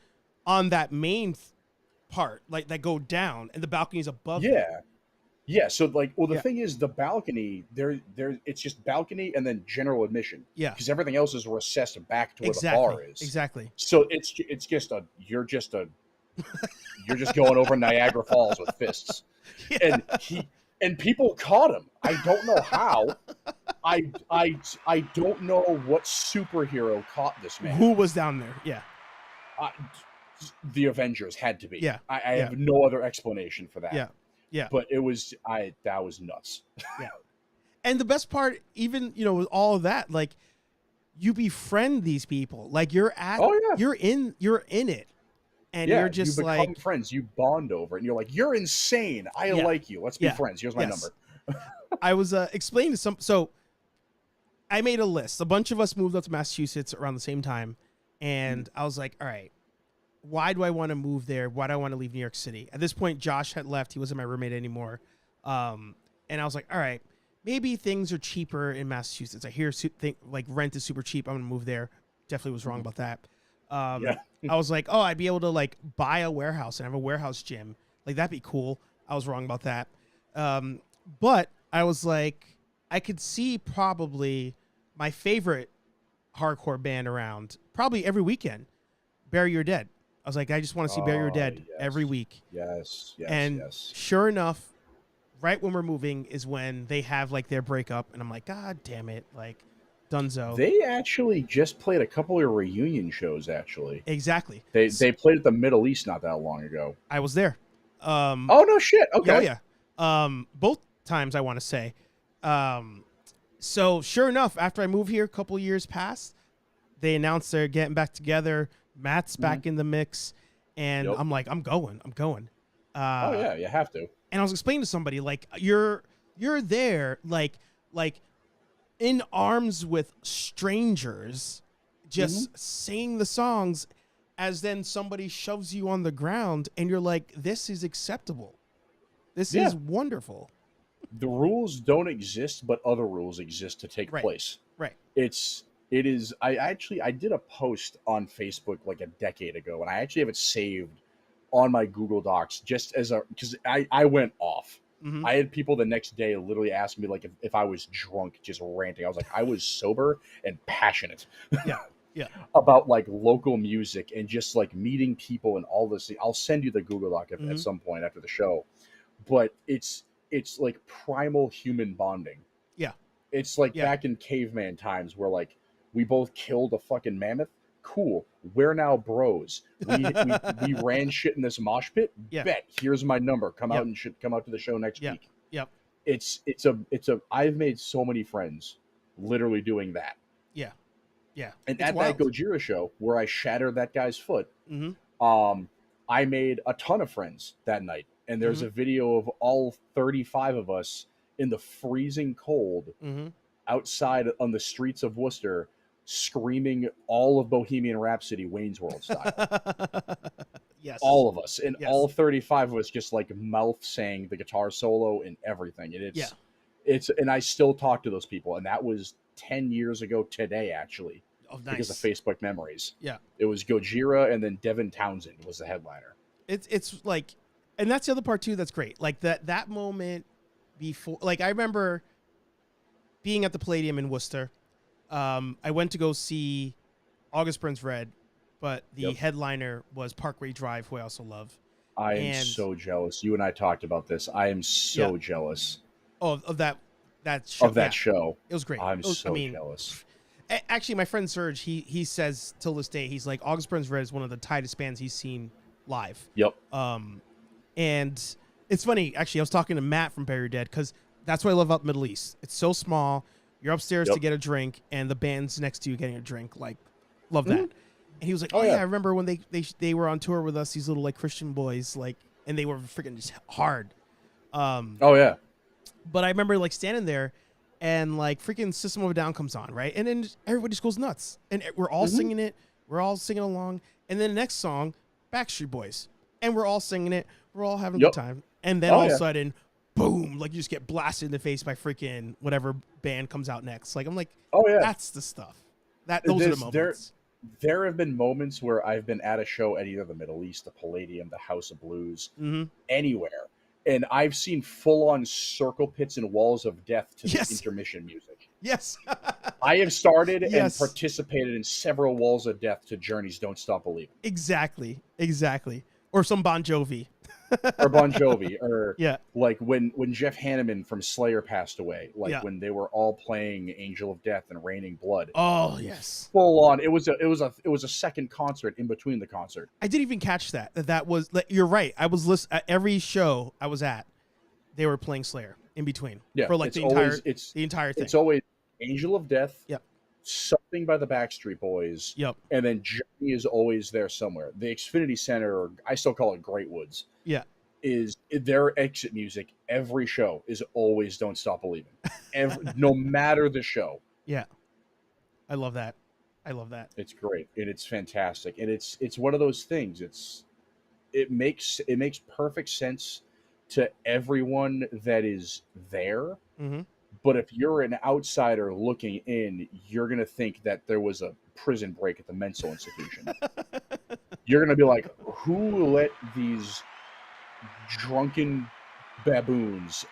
on that main part, like that go down, and the balcony's above. So like, the thing is, the balcony there it's just balcony and then general admission. Because everything else is recessed back to where the bar is. Exactly. So it's just you're just going over Niagara Falls with fists. And people caught him. I don't know how. I don't know what superhero caught this man. Who was down there? The Avengers had to be. I have no other explanation for that. But it was that was nuts. And the best part, even with all of that, like, you befriend these people. Like, you're in it. And you're just you become friends. You bond over it. And you're like, you're insane. I like you. Let's be friends. Here's my number. I was explaining to so I made a list. A bunch of us moved up to Massachusetts around the same time. And I was like, all right, why do I want to move there? Why do I want to leave New York City? At this point, Josh had left. He wasn't my roommate anymore. And I was like, all right, maybe things are cheaper in Massachusetts. I hear like rent is super cheap. I'm going to move there. Definitely was wrong about that. I was like, oh, I'd be able to like buy a warehouse and have a warehouse gym. Like, that'd be cool. I was wrong about that. But I was like, I could see probably my favorite hardcore band around probably every weekend, Bury Your Dead. I was like, I just want to see Bury Your Dead every week. And sure enough, right when we're moving is when they have like their breakup, and I'm like, God damn it, like, dunzo. They actually just played a couple of reunion shows. Actually, exactly. They played at the Middle East not that long ago. I was there. Oh no shit. Okay. Both times, I want to say. So sure enough, after I moved here, a couple years passed. They announced they're getting back together. Matt's back in the mix, and I'm like, I'm going. Oh yeah, you have to. And I was explaining to somebody, like, you're there, like in arms with strangers, just singing the songs, as then somebody shoves you on the ground, and you're like, this is acceptable. This is wonderful. The rules don't exist, but other rules exist to take Right. place. Right. It is. I did a post on Facebook like a decade ago, and I actually have it saved on my Google Docs just as a because I went off. Mm-hmm. I had people the next day literally asking me like if I was drunk, just ranting. I was like, I was sober and passionate Yeah. Yeah. about like local music and just like meeting people and all this. I'll send you the Google Doc at Mm-hmm. some point after the show, but it's like primal human bonding. Yeah. It's like Yeah. back in caveman times where like we both killed a fucking mammoth. Cool. We're now bros. We ran shit in this mosh pit. Yeah. Bet. Here's my number. Yep. Come out to the show next Yep. week. Yep. It's a I've made so many friends literally doing that. Yeah. Yeah. And It's at wild. that Gojira show where I shattered that guy's foot, Mm-hmm. I made a ton of friends that night. And there's Mm-hmm. a video of all 35 of us in the freezing cold Mm-hmm. outside on the streets of Worcester screaming all of Bohemian Rhapsody Wayne's World style. Yes. All of us. And Yes. all 35 of us just like mouth sang the guitar solo and everything. And it's and I still talk to those people. And that was 10 years ago today, actually. Oh, Because of nice. Facebook memories. Yeah. It was Gojira and then Devin Townsend was the headliner. It's like, and that's the other part too that's great. Like that moment before, like I remember being at the Palladium in Worcester. I went to go see August Burns Red, but the headliner was Parkway Drive, who I also love. I am so jealous. You and I talked about this. I am so jealous of that show. Of that show. It was great. I'm so jealous. Actually, my friend Serge, he says till this day, he's like, August Burns Red is one of the tightest bands he's seen live. Yep. And it's funny, actually, I was talking to Matt from Bury Dead because that's what I love about the Middle East. It's so small. You're upstairs to get a drink, and the band's next to you getting a drink. Like, love that. And he was like, oh, yeah, I remember when they were on tour with us, these little, like, Christian boys, like, and they were freaking just hard. Oh, yeah. But I remember, like, standing there, and, like, freaking System of a Down comes on, right? And then everybody just goes nuts. And we're all singing it. We're all singing along. And then the next song, Backstreet Boys. And we're all singing it. We're all having a good time. And then all of a sudden, boom, like you just get blasted in the face by freaking whatever band comes out next. Like, I'm like, that's the stuff. Those are the moments. There have been moments where I've been at a show at either the Middle East, the Palladium, the House of Blues, anywhere. And I've seen full-on circle pits and walls of death to the intermission music. Yes. I have started and participated in several walls of death to Journey's Don't Stop Believing. Exactly. Or some Bon Jovi. Or Bon Jovi. Or like when Jeff Hanneman from Slayer passed away. Like when they were all playing Angel of Death and Raining Blood. Oh, yes. Full on. It was a second concert in between the concert. I didn't even catch that. That was, you're right. I was listening at every show I was at. They were playing Slayer in between. Yeah. For like the entire thing. It's always Angel of Death. Yep. Something by the Backstreet Boys. Yep. And then Journey is always there somewhere. The Xfinity Center, or I still call it Great Woods. Yeah. Is their exit music every show is always Don't Stop Believing. No matter the show. Yeah. I love that. It's great. And it's fantastic. And it's one of those things. It makes perfect sense to everyone that is there. Mm-hmm. But if you're an outsider looking in, you're going to think that there was a prison break at the mental institution. You're going to be like, who let these drunken baboons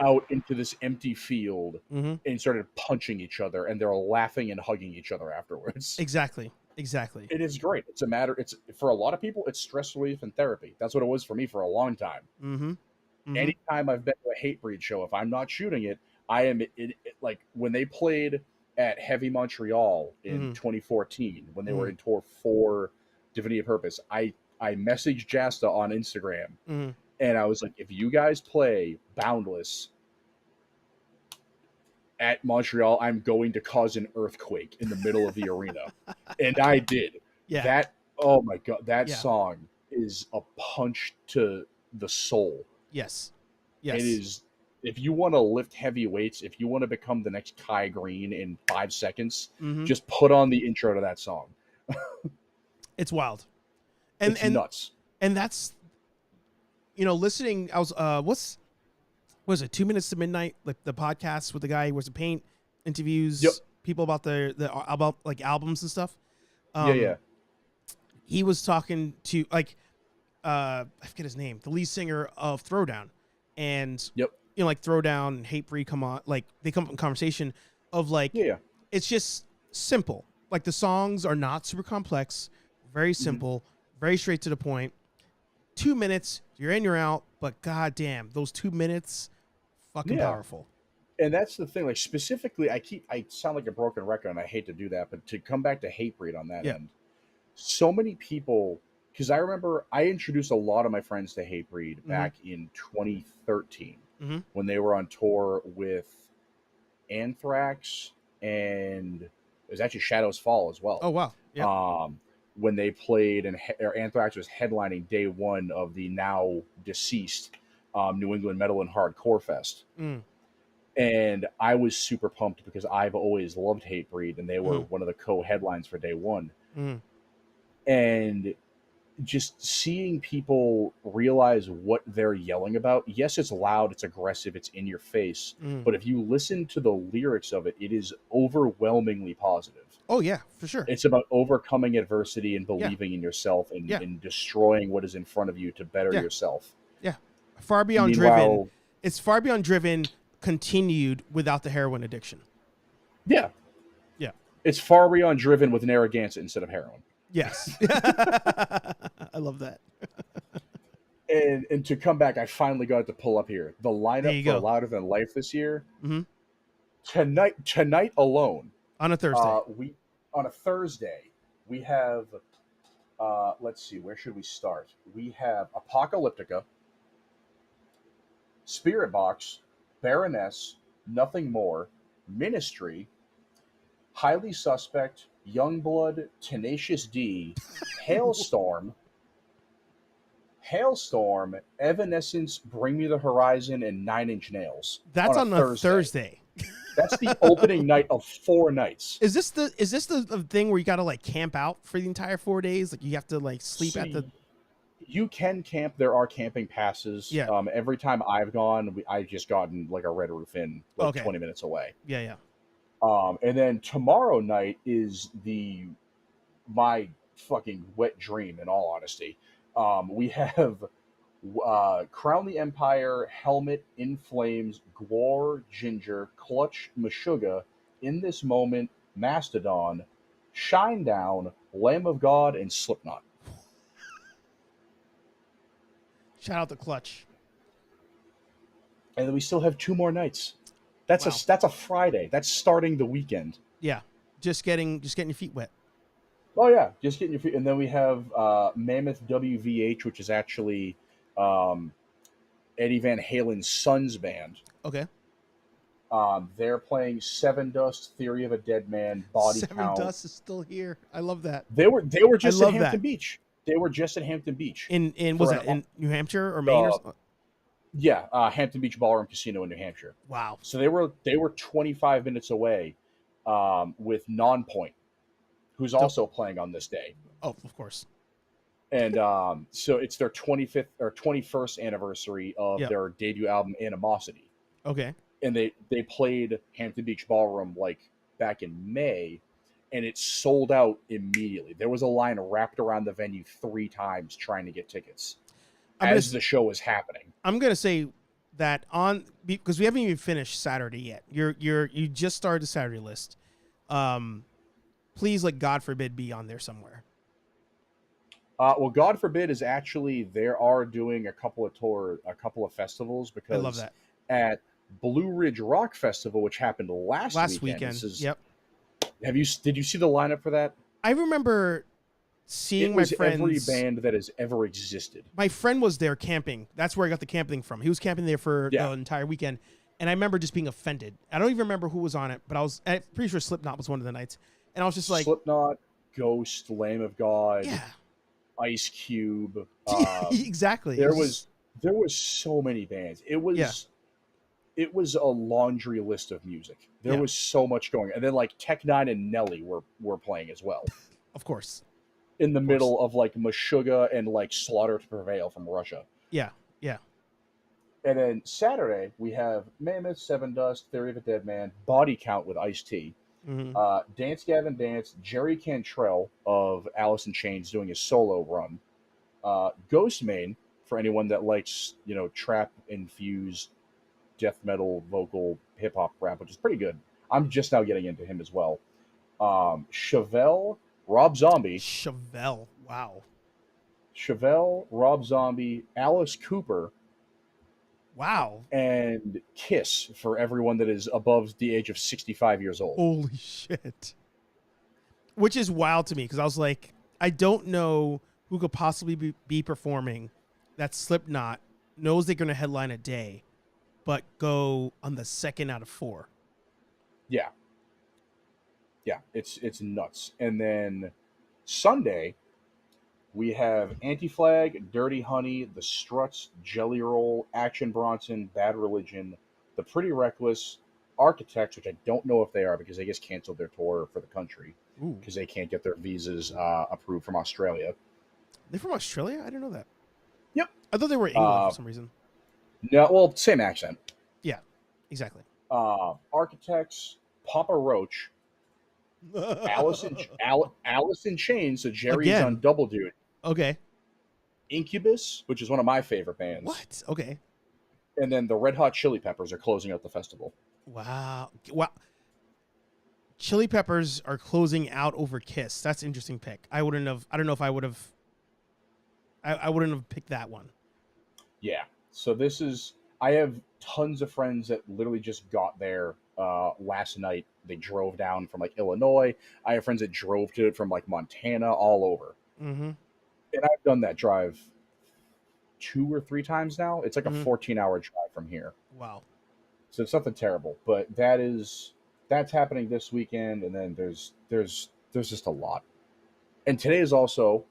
out into this empty field and started punching each other, and they're laughing and hugging each other afterwards? Exactly. It is great. It's for a lot of people, it's stress relief and therapy. That's what it was for me for a long time. Anytime I've been to a Hatebreed show, if I'm not shooting it, I am like when they played at Heavy Montreal in 2014, when they were in tour for Divinity of Purpose, I messaged Jasta on Instagram and I was like, if you guys play Boundless at Montreal, I'm going to cause an earthquake in the middle of the arena. And I did. Yeah. Oh my God, that song is a punch to the soul. Yes. It is. If you want to lift heavy weights, if you want to become the next Kai Green in 5 seconds, just put on the intro to that song. It's wild. It's nuts. And that's, listening. I was, what's was it 2 Minutes to Midnight, like the podcast with the guy who wears a paint, interviews Yep. people about about like albums and stuff. Yeah. He was talking to like I forget his name, the lead singer of Throwdown, and Yep. you know, like Throwdown and Hatebreed come on, like they come up in conversation of like, Yeah. it's just simple. Like the songs are not super complex, very simple, very straight to the point. 2 minutes, you're in, you're out. But goddamn, those 2 minutes, fucking powerful. And that's the thing. Like specifically, I sound like a broken record, and I hate to do that, but to come back to Hatebreed on that end, so many people. Because I remember I introduced a lot of my friends to Hatebreed back in 2013 when they were on tour with Anthrax, and it was actually Shadows Fall as well. Oh wow! Yeah. When they played or Anthrax was headlining day one of the now deceased New England Metal and Hardcore Fest. And I was super pumped because I've always loved Hatebreed, and they were one of the co-headlines for day one. And just seeing people realize what they're yelling about. Yes, it's loud, it's aggressive, it's in your face. But if you listen to the lyrics of it, it is overwhelmingly positive. Oh yeah, for sure. It's about overcoming adversity and believing in yourself and destroying what is in front of you to better yourself. Yeah. Far Beyond Driven. It's Far Beyond Driven continued without the heroin addiction. Yeah. Yeah. It's Far Beyond Driven with Narragansett instead of heroin. Yes. I love that. and to come back, I finally got to pull up here. The lineup for Louder Than Life this year. Tonight alone. On a Thursday. On a Thursday, we have, let's see, where should we start? We have Apocalyptica, Spirit Box, Baroness, Nothing More, Ministry, Highly Suspect, Youngblood, Tenacious D, Hailstorm, Evanescence, Bring Me the Horizon, and 9 Inch Nails. That's on a Thursday. That's the opening night of 4 nights. Is this the thing where you got to like camp out for the entire 4 days? Like you have to like sleep at the. You can camp. There are camping passes. Yeah. Every time I've gone, I just gotten like a Red Roof Inn, like 20 minutes away. Yeah. And then tomorrow night is my fucking wet dream, in all honesty. We have Crown the Empire, Helmet, In Flames, Gwar, Ginger, Clutch, Meshuggah, In This Moment, Mastodon, Shinedown, Lamb of God, and Slipknot. Shout out to Clutch. And then we still have 2 more nights. That's a Friday. That's starting the weekend. Yeah, just getting your feet wet. Oh yeah, just getting your feet. And then we have Mammoth WVH, which is actually Eddie Van Halen's son's band. Okay. They're playing Seven Dust, Theory of a Dead Man, Body Seven Count. Dust is still here. I love that. They were just at Hampton Beach. They were just at Hampton Beach. In was that in New Hampshire or Maine? Yeah, Hampton Beach Ballroom Casino in New Hampshire. Wow. So they were 25 minutes away with Nonpoint, who's also playing on this day. Oh, of course. And so it's their 25th or 21st anniversary of their debut album, Animosity. Okay. And they played Hampton Beach Ballroom like back in May, and it sold out immediately. There was a line wrapped around the venue 3 times trying to get tickets as the show was happening. I'm gonna say that because we haven't even finished Saturday yet. You just started the Saturday list. Please, like, God forbid, be on there somewhere. Well, God forbid is actually they are doing a couple of festivals, because I love that. At Blue Ridge Rock Festival, which happened last weekend. Yep. Did you see the lineup for that? I remember seeing my friends. Every band that has ever existed. My friend was there camping. That's where I got the camping from. He was camping there for the entire weekend, and I remember just being offended. I don't even remember who was on it, but I'm pretty sure Slipknot was one of the nights, and I was just like, Slipknot, Ghost, Lamb of God, Ice Cube. Exactly. There was so many bands. It was a laundry list of music. There was so much going on. And then like Tech Nine and Nelly were playing as well. Of course. In the middle of like Meshuggah and like Slaughter to Prevail from Russia. Yeah, yeah. And then Saturday we have Mammoth, Seven Dust, Theory of a Dead Man, Body Count with Ice-T, Mm-hmm. Dance Gavin Dance, Jerry Cantrell of Alice in Chains doing his solo run, Ghostmane for anyone that likes trap infused death metal vocal hip hop rap, which is pretty good. I'm just now getting into him as well. Chevelle, Rob Zombie, Chevelle. Wow. Chevelle, Rob Zombie, Alice Cooper, Wow. and Kiss for everyone that is above the age of 65 years old. Holy shit. Which is wild to me because I was like, I don't know who could possibly be performing that Slipknot knows they're going to headline a day, but go on the second out of 4. Yeah. Yeah, it's nuts. And then Sunday, we have Anti-Flag, Dirty Honey, The Struts, Jelly Roll, Action Bronson, Bad Religion, The Pretty Reckless, Architects, which I don't know if they are because they just canceled their tour for the country because they can't get their visas approved from Australia. They're from Australia? I didn't know that. Yep. I thought they were England for some reason. No, well, same accent. Yeah, exactly. Architects, Papa Roach, Alice in Chains, so Jerry's Again. on double duty. Okay. Incubus, which is one of my favorite bands. What? Okay. And then the Red Hot Chili Peppers are closing out the festival. Wow. Chili Peppers are closing out over Kiss. That's an interesting pick. I don't know if I would have. I wouldn't have picked that one. Yeah. So I have tons of friends that literally just got there last night. They drove down from like Illinois. I have friends that drove to it from like Montana, all over. Mm-hmm. And I've done that drive 2 or 3 times now. It's like a 14-hour drive from here. Wow. So it's nothing terrible, but that's happening this weekend, and then there's just a lot. And today is also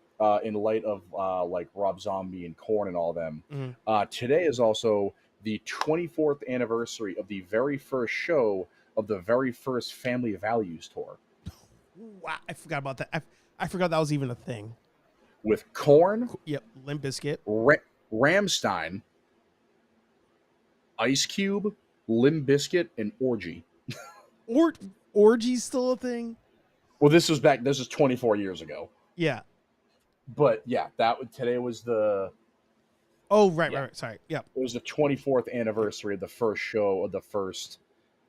in light of like Rob Zombie and Korn and all them. Mm-hmm. Today is also the 24th anniversary of the very first show of the very first Family Values tour. Wow, I forgot about that. I forgot that was even a thing. With Korn, yep, Limp Bizkit, Rammstein, Ice Cube, Limp Bizkit, and Orgy. Orgy's still a thing? Well, this is 24 years ago. Yeah. But yeah, today was the. Oh, right. Sorry. Yep. It was the 24th anniversary of the first show of the first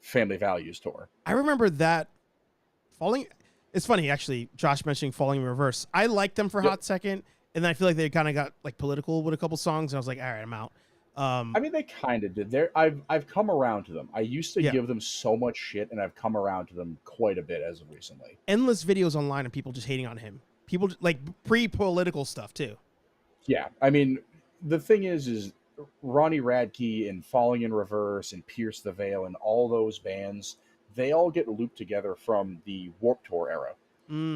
Family Values tour. I remember that falling. It's funny, actually, Josh mentioning Falling in Reverse. I liked them for a hot second, and then I feel like they kind of got like political with a couple songs, and I was like, all right, I'm out. I mean, they kind of did. I've come around to them. I used to give them so much shit, and I've come around to them quite a bit as of recently. Endless videos online of people just hating on him. People like pre-political stuff too. Yeah, I mean, the thing is Ronnie Radke and Falling in Reverse and Pierce the Veil and all those bands, they all get looped together from the Warped Tour era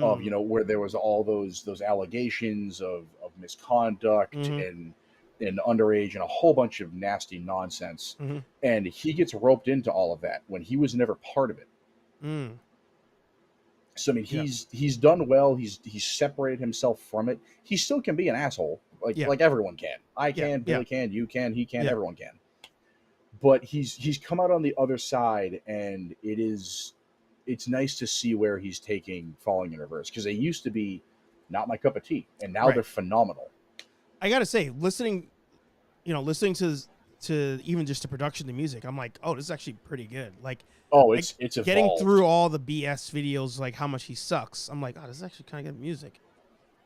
of where there was all those allegations of misconduct and underage and a whole bunch of nasty nonsense. Mm-hmm. And he gets roped into all of that when he was never part of it. So I mean, he's done well. He's separated himself from it. He still can be an asshole, like everyone can. I can, Billy can, you can, he can, everyone can. But he's come out on the other side, and it's nice to see where he's taking Falling in Reverse, because they used to be not my cup of tea, and now they're phenomenal. I gotta say, listening to even just the production of the music, I'm like, oh, this is actually pretty good. Like, it's getting evolved. through all the BS videos, like how much he sucks. I'm like, oh, this is actually kind of good music.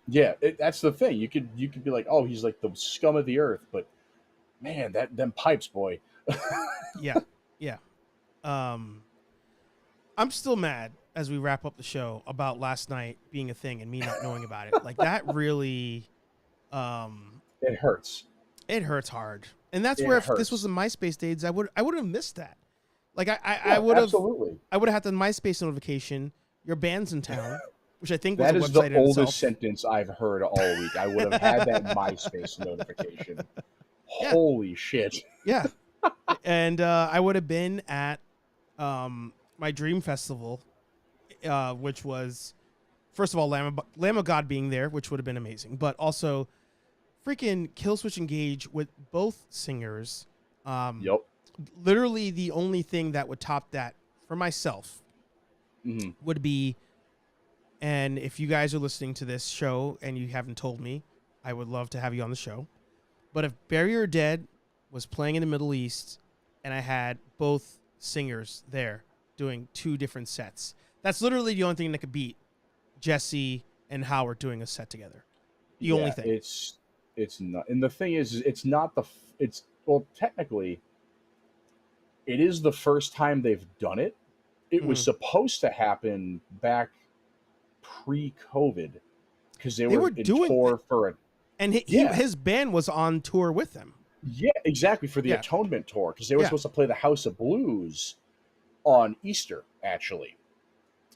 Yeah, that's the thing. You could be like, oh, he's like the scum of the earth, but man, them pipes, boy. yeah. I'm still mad as we wrap up the show about last night being a thing and me not knowing about it. Like, that really, it hurts. It hurts hard, and that's where if this was the MySpace days, I would have missed that. Like, I would have had the MySpace notification. Your band's in town, which I think was that a is website the in oldest itself. sentence I've heard all week. I would have had that MySpace notification. Holy shit! Yeah, and I would have been at my dream festival, which was, first of all, Lamb of God being there, which would have been amazing, but also freaking Killswitch Engage with both singers, Yep. Literally, the only thing that would top that for myself would be, and if you guys are listening to this show and you haven't told me, I would love to have you on the show. But if Bury Or Dead was playing in the Middle East and I had both singers there doing 2 different sets, that's literally the only thing that could beat Jesse and Howard doing a set together. The only thing. It's not, and the thing is, it's not it's well, technically, it is the first time they've done it. It was supposed to happen back pre-COVID because they were in doing tour for a. And his band was on tour with them. Yeah, exactly, for the Atonement tour, because they were supposed to play the House of Blues on Easter, actually.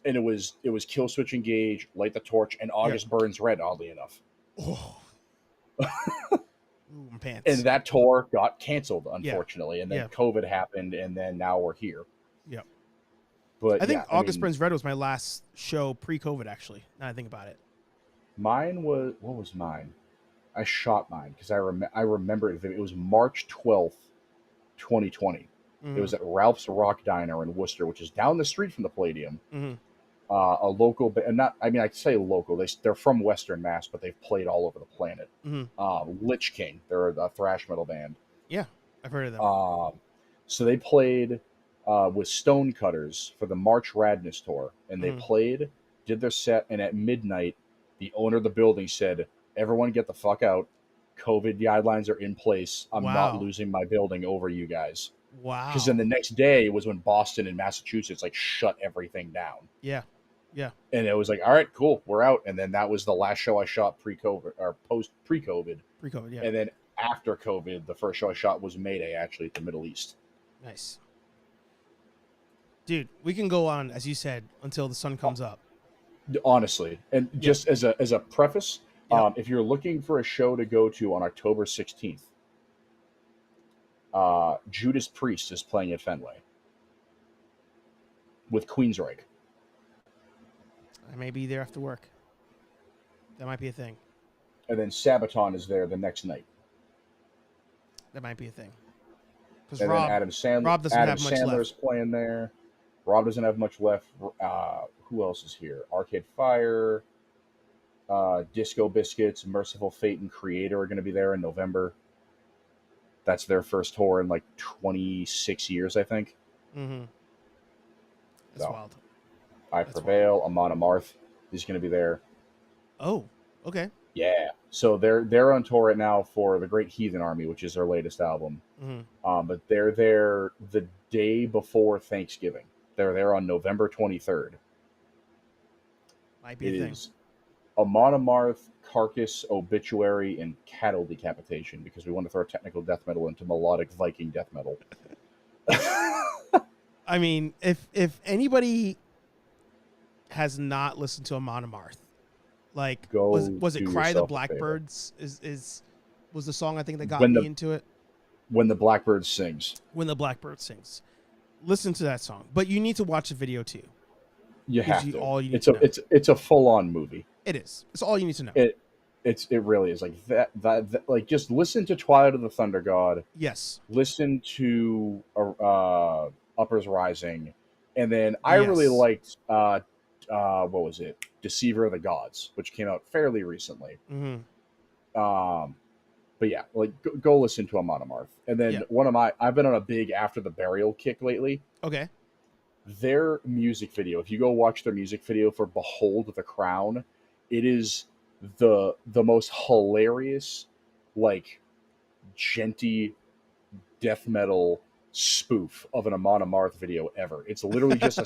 And it was Kill Switch Engage, Light the Torch, and August Burns Red, oddly enough. Oh. Ooh, pants. And that tour got canceled, unfortunately. Yeah. And then COVID happened, and then now we're here. Yep. But I think August Burns Red was my last show pre-COVID, actually, now I think about it. Mine was... What was mine? I shot mine, because I remember it was March 12th, 2020. It was at Ralph's Rock Diner in Worcester, which is down the street from the Palladium. A local, and not, I mean, I say local. They're from Western Mass, but they've played all over the planet. Lich King, they're a thrash metal band. Yeah, I've heard of them. So they played with Stonecutters for the March Radness tour, and they did their set, and at midnight, the owner of the building said, "Everyone get the fuck out. COVID guidelines are in place. I'm not losing my building over you guys." Wow. Because then the next day was when Boston and Massachusetts shut everything down. Yeah. And it was like, all right, cool, we're out. And then that was the last show I shot pre-COVID or pre-COVID. Pre-COVID, yeah. And then after COVID, the first show I shot was Mayday, actually, at the Middle East. Nice. Dude, we can go on, as you said, until the sun comes up. Honestly. And just as a preface, if you're looking for a show to go to on October 16th, Judas Priest is playing at Fenway with Queensryche. I may be there after work. That might be a thing. And then Sabaton is there the next night. That might be a thing. And then Adam Sandler's have much left. Playing there. Rob doesn't have much left. Who else is here? Arcade Fire, Disco Biscuits, Merciful Fate, and Creator are going to be there in November. That's their first tour in 26 years, I think. That's wild. I Prevail, Amon Amarth is going to be there. Oh, okay. Yeah. So they're on tour right now for The Great Heathen Army, which is their latest album. But they're there the day before Thanksgiving. They're there on November 23rd. Might be a thing. Amon Amarth, Carcass, Obituary, and Cattle Decapitation, because we want to throw technical death metal into melodic Viking death metal. I mean, if anybody has not listened to Amon Amarth, was it Cry the Blackbirds was the song I think that got me into it? When the Blackbird Sings. When the Blackbird Sings. Listen to that song. But you need to watch the video too. You have to. It's a full-on movie. It is. It's all you need to know. It really is that just listen to Twilight of the Thunder God. Yes. Listen to Uppers Rising, and then I really liked what was it? Deceiver of the Gods, which came out fairly recently. But yeah, go listen to Amon Amarth, and then I've been on a big After the Burial kick lately. Okay. Their music video, if you go watch their music video for Behold the Crown, it is the most hilarious, genty death metal spoof of an Amon Amarth video ever. It's literally just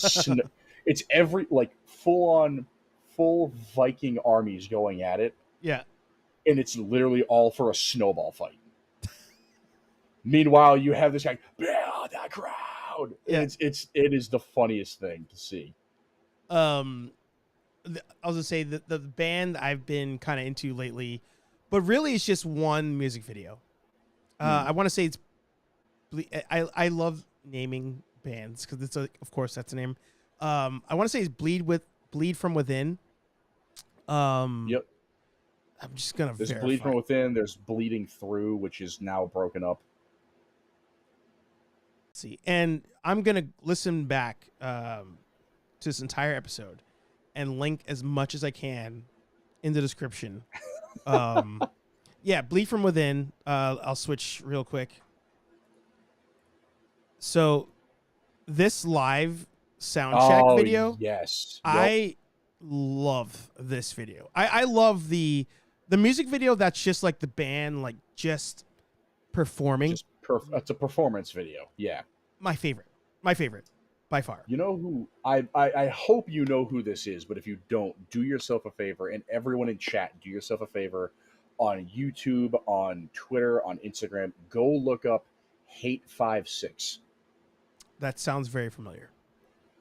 it's every full Viking armies going at it. Yeah. And it's literally all for a snowball fight. Meanwhile, you have this guy, "Build the crowd." Yeah. It is the funniest thing to see. I was gonna say the band I've been kind of into lately, but really it's just one music video. I want to say it's. I love naming bands because it's of course that's a name. I want to say it's Bleed from Within. Yep. I'm just gonna. There's verify. Bleed from Within. There's Bleeding Through, which is now broken up. see. And I'm gonna listen back to this entire episode and link as much as I can in the description. Yeah, Bleed from Within. I'll switch real quick. So this live sound check Oh video, yes, yep. I love this video. I love the music video that's just like the band like just performing. It's a performance video. Yeah. My favorite by far. You know who I hope you know who this is, but if you don't, do yourself a favor, and everyone in chat, do yourself a favor on YouTube, on Twitter, on Instagram, go look up Hate56. That sounds very familiar.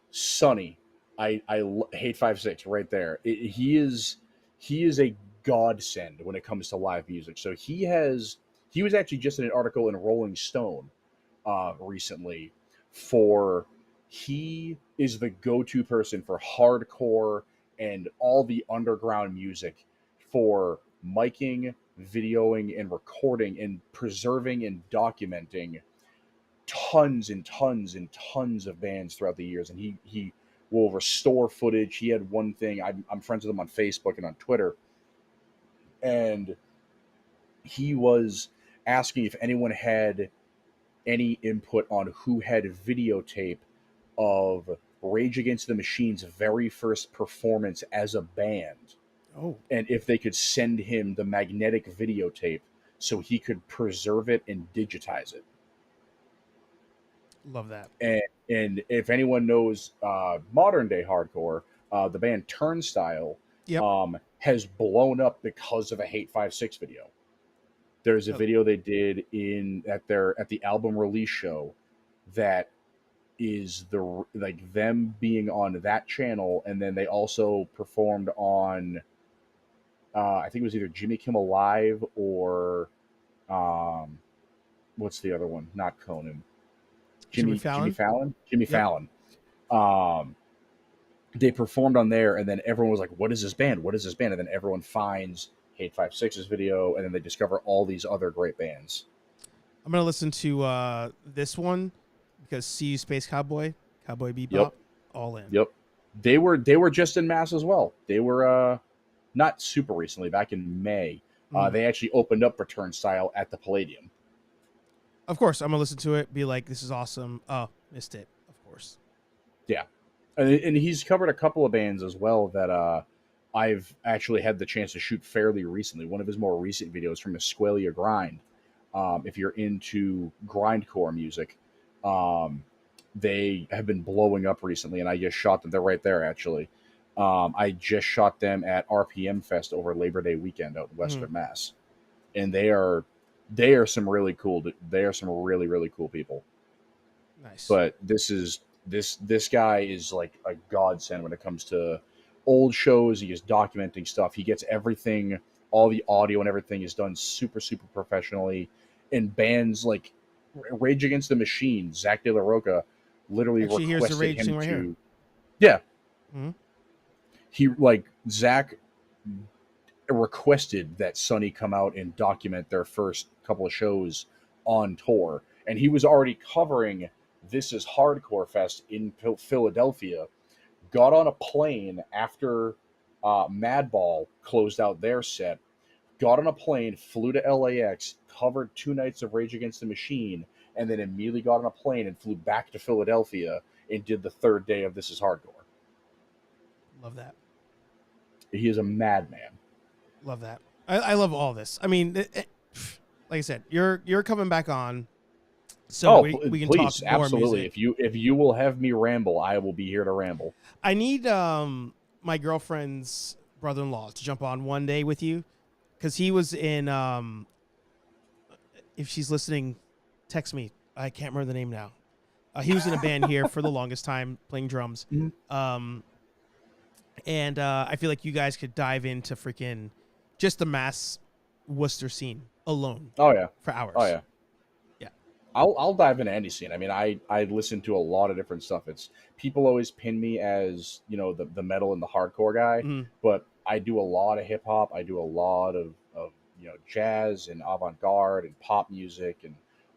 Sonny, Hate56 right there. He is a godsend when it comes to live music. So he was actually just in an article in Rolling Stone recently he is the go-to person for hardcore and all the underground music for miking, videoing, and recording and preserving and documenting tons and tons and tons of bands throughout the years. And he will restore footage. He had one thing, I'm friends with him on Facebook and on Twitter, and he was asking if anyone had any input on who had videotape of Rage Against the Machine's very first performance as a band. Oh. And if they could send him the magnetic videotape so he could preserve it and digitize it. Love that. And if anyone knows modern day hardcore, the band Turnstile has blown up because of a Hate56 video. There's a video they did at the album release show that is them being on that channel, and then they also performed on I think it was either Jimmy Kimmel Live or what's the other one? Not Conan. Jimmy Fallon. They performed on there, and then everyone was like, "What is this band? What is this band?" And then everyone finds Hate56's video, and then they discover all these other great bands. I'm gonna listen to this one because See You Space Cowboy Bebop, all in. Yep, they were just in Mass as well. They were not super recently, back in May. They actually opened up for Turnstile at the Palladium. Of course, I'm gonna listen to it. Be like, this is awesome. Oh, missed it. Of course. Yeah, and he's covered a couple of bands as well that I've actually had the chance to shoot fairly recently. One of his more recent videos from Esqualia Grind. If you're into grindcore music, they have been blowing up recently, and I just shot them. They're right there, actually. I just shot them at RPM Fest over Labor Day weekend out in Western Mass, and they are some really cool. They are some really, really cool people. Nice. But this guy is like a godsend when it comes to old shows. He is documenting stuff. He gets everything, all the audio and everything is done super, super professionally. And bands like Rage Against the Machine, Zach De La Rocca literally actually, requested him right to. Here. Yeah. Mm-hmm. Zach requested that Sonny come out and document their first couple of shows on tour. And he was already covering This Is Hardcore Fest in Philadelphia, got on a plane after Madball closed out their set, got on a plane, flew to LAX, covered 2 nights of Rage Against the Machine, and then immediately got on a plane and flew back to Philadelphia and did the 3rd day of This Is Hardcore. Love that. He is a madman. Love that. I love all this. I mean, like I said, you're coming back on, so we can please, talk more absolutely. music. If you will have me ramble, I will be here to ramble. I need my girlfriend's brother-in-law to jump on one day with you, because he was in. If she's listening, text me. I can't remember the name now. He was in a band here for the longest time, playing drums. Mm-hmm. And I feel like you guys could dive into freaking just the Mass Worcester scene alone. Oh yeah, for hours. Oh yeah, yeah. I'll dive into any scene. I mean, I listen to a lot of different stuff. It's people always pin me as the metal and the hardcore guy, but I do a lot of hip hop. I do a lot of jazz and avant garde and pop music and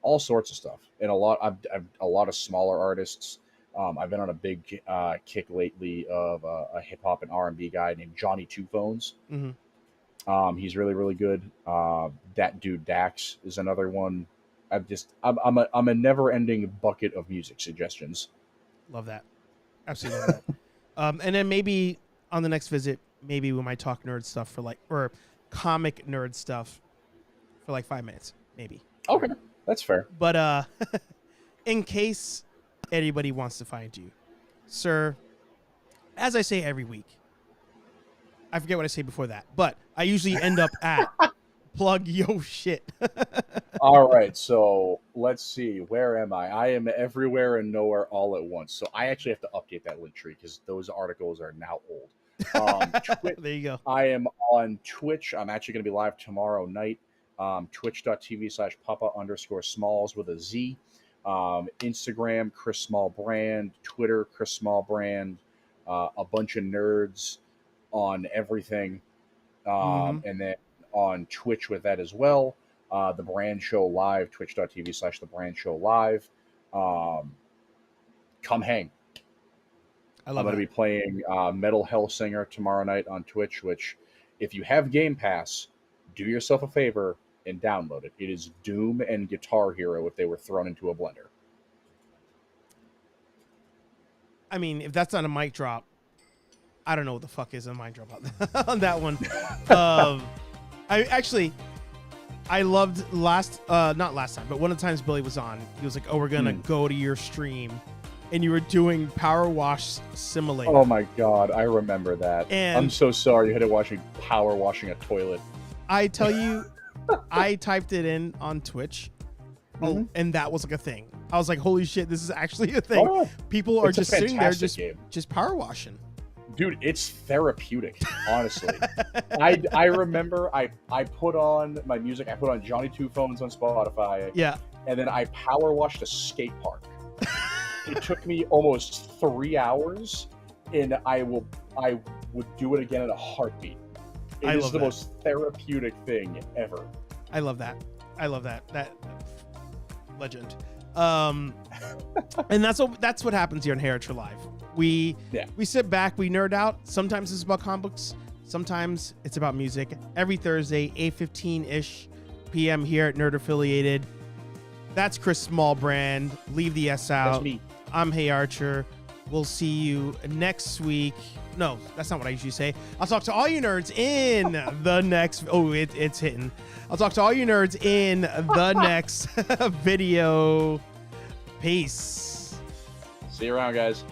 all sorts of stuff, and I've a lot of smaller artists. I've been on a big kick lately of a hip hop and R&B guy named Johnny Two Phones. He's really, really good. That dude Dax is another one. I'm a never ending bucket of music suggestions. Love that. Absolutely love that. And then maybe on the next visit, maybe we might talk nerd stuff or comic nerd stuff for like 5 minutes, maybe. Okay, that's fair. But in case anybody wants to find you, sir, as I say every week, I forget what I say before that, but I usually end up at plug yo shit. All right, so let's see. Where am I? I am everywhere and nowhere all at once. So I actually have to update that link tree because those articles are now old. There you go. I am on Twitch. I'm actually going to be live tomorrow night. Twitch.tv/Papa_Smalls with a Z. Instagram, Chris Small Brand. Twitter, Chris Small Brand. A bunch of nerds on everything. And then on Twitch with that as well. The Brand Show Live, twitch.tv/The Brand Show Live. Come hang. I'm going to be playing Metal Hellsinger tomorrow night on Twitch, which if you have Game Pass, do yourself a favor and download it. It is Doom and Guitar Hero if they were thrown into a blender. I mean, if that's not a mic drop, I don't know what the fuck is a mic drop on that one. I loved not last time, but one of the times Billy was on, he was like, "Oh, we're gonna go to your stream," and you were doing Power Wash Simulator. Oh my god, I remember that. And I'm so sorry you had to power washing a toilet. I tell you, I typed it in on Twitch, and that was like a thing. I was like, "Holy shit, this is actually a thing." Oh, people are just sitting there, just power washing. Dude, it's therapeutic, honestly. I remember I put on my music. I put on Johnny Two Phones on Spotify. Yeah. And then I power washed a skate park. It took me almost 3 hours, and I would do it again in a heartbeat. It is the most therapeutic thing ever. I love that. That legend. And that's what happens here on HeyArcher Live. We sit back, we nerd out. Sometimes it's about comic books. Sometimes it's about music. Every Thursday, 8:15-ish p.m. here at Nerd Affiliated. That's Chris Smallbrand. Leave the S out. That's me. I'm HeyArcher. We'll see you next week. No, that's not what I usually say. I'll talk to all you nerds in the next... Oh, it's hitting. I'll talk to all you nerds in the next video. Peace. See you around, guys.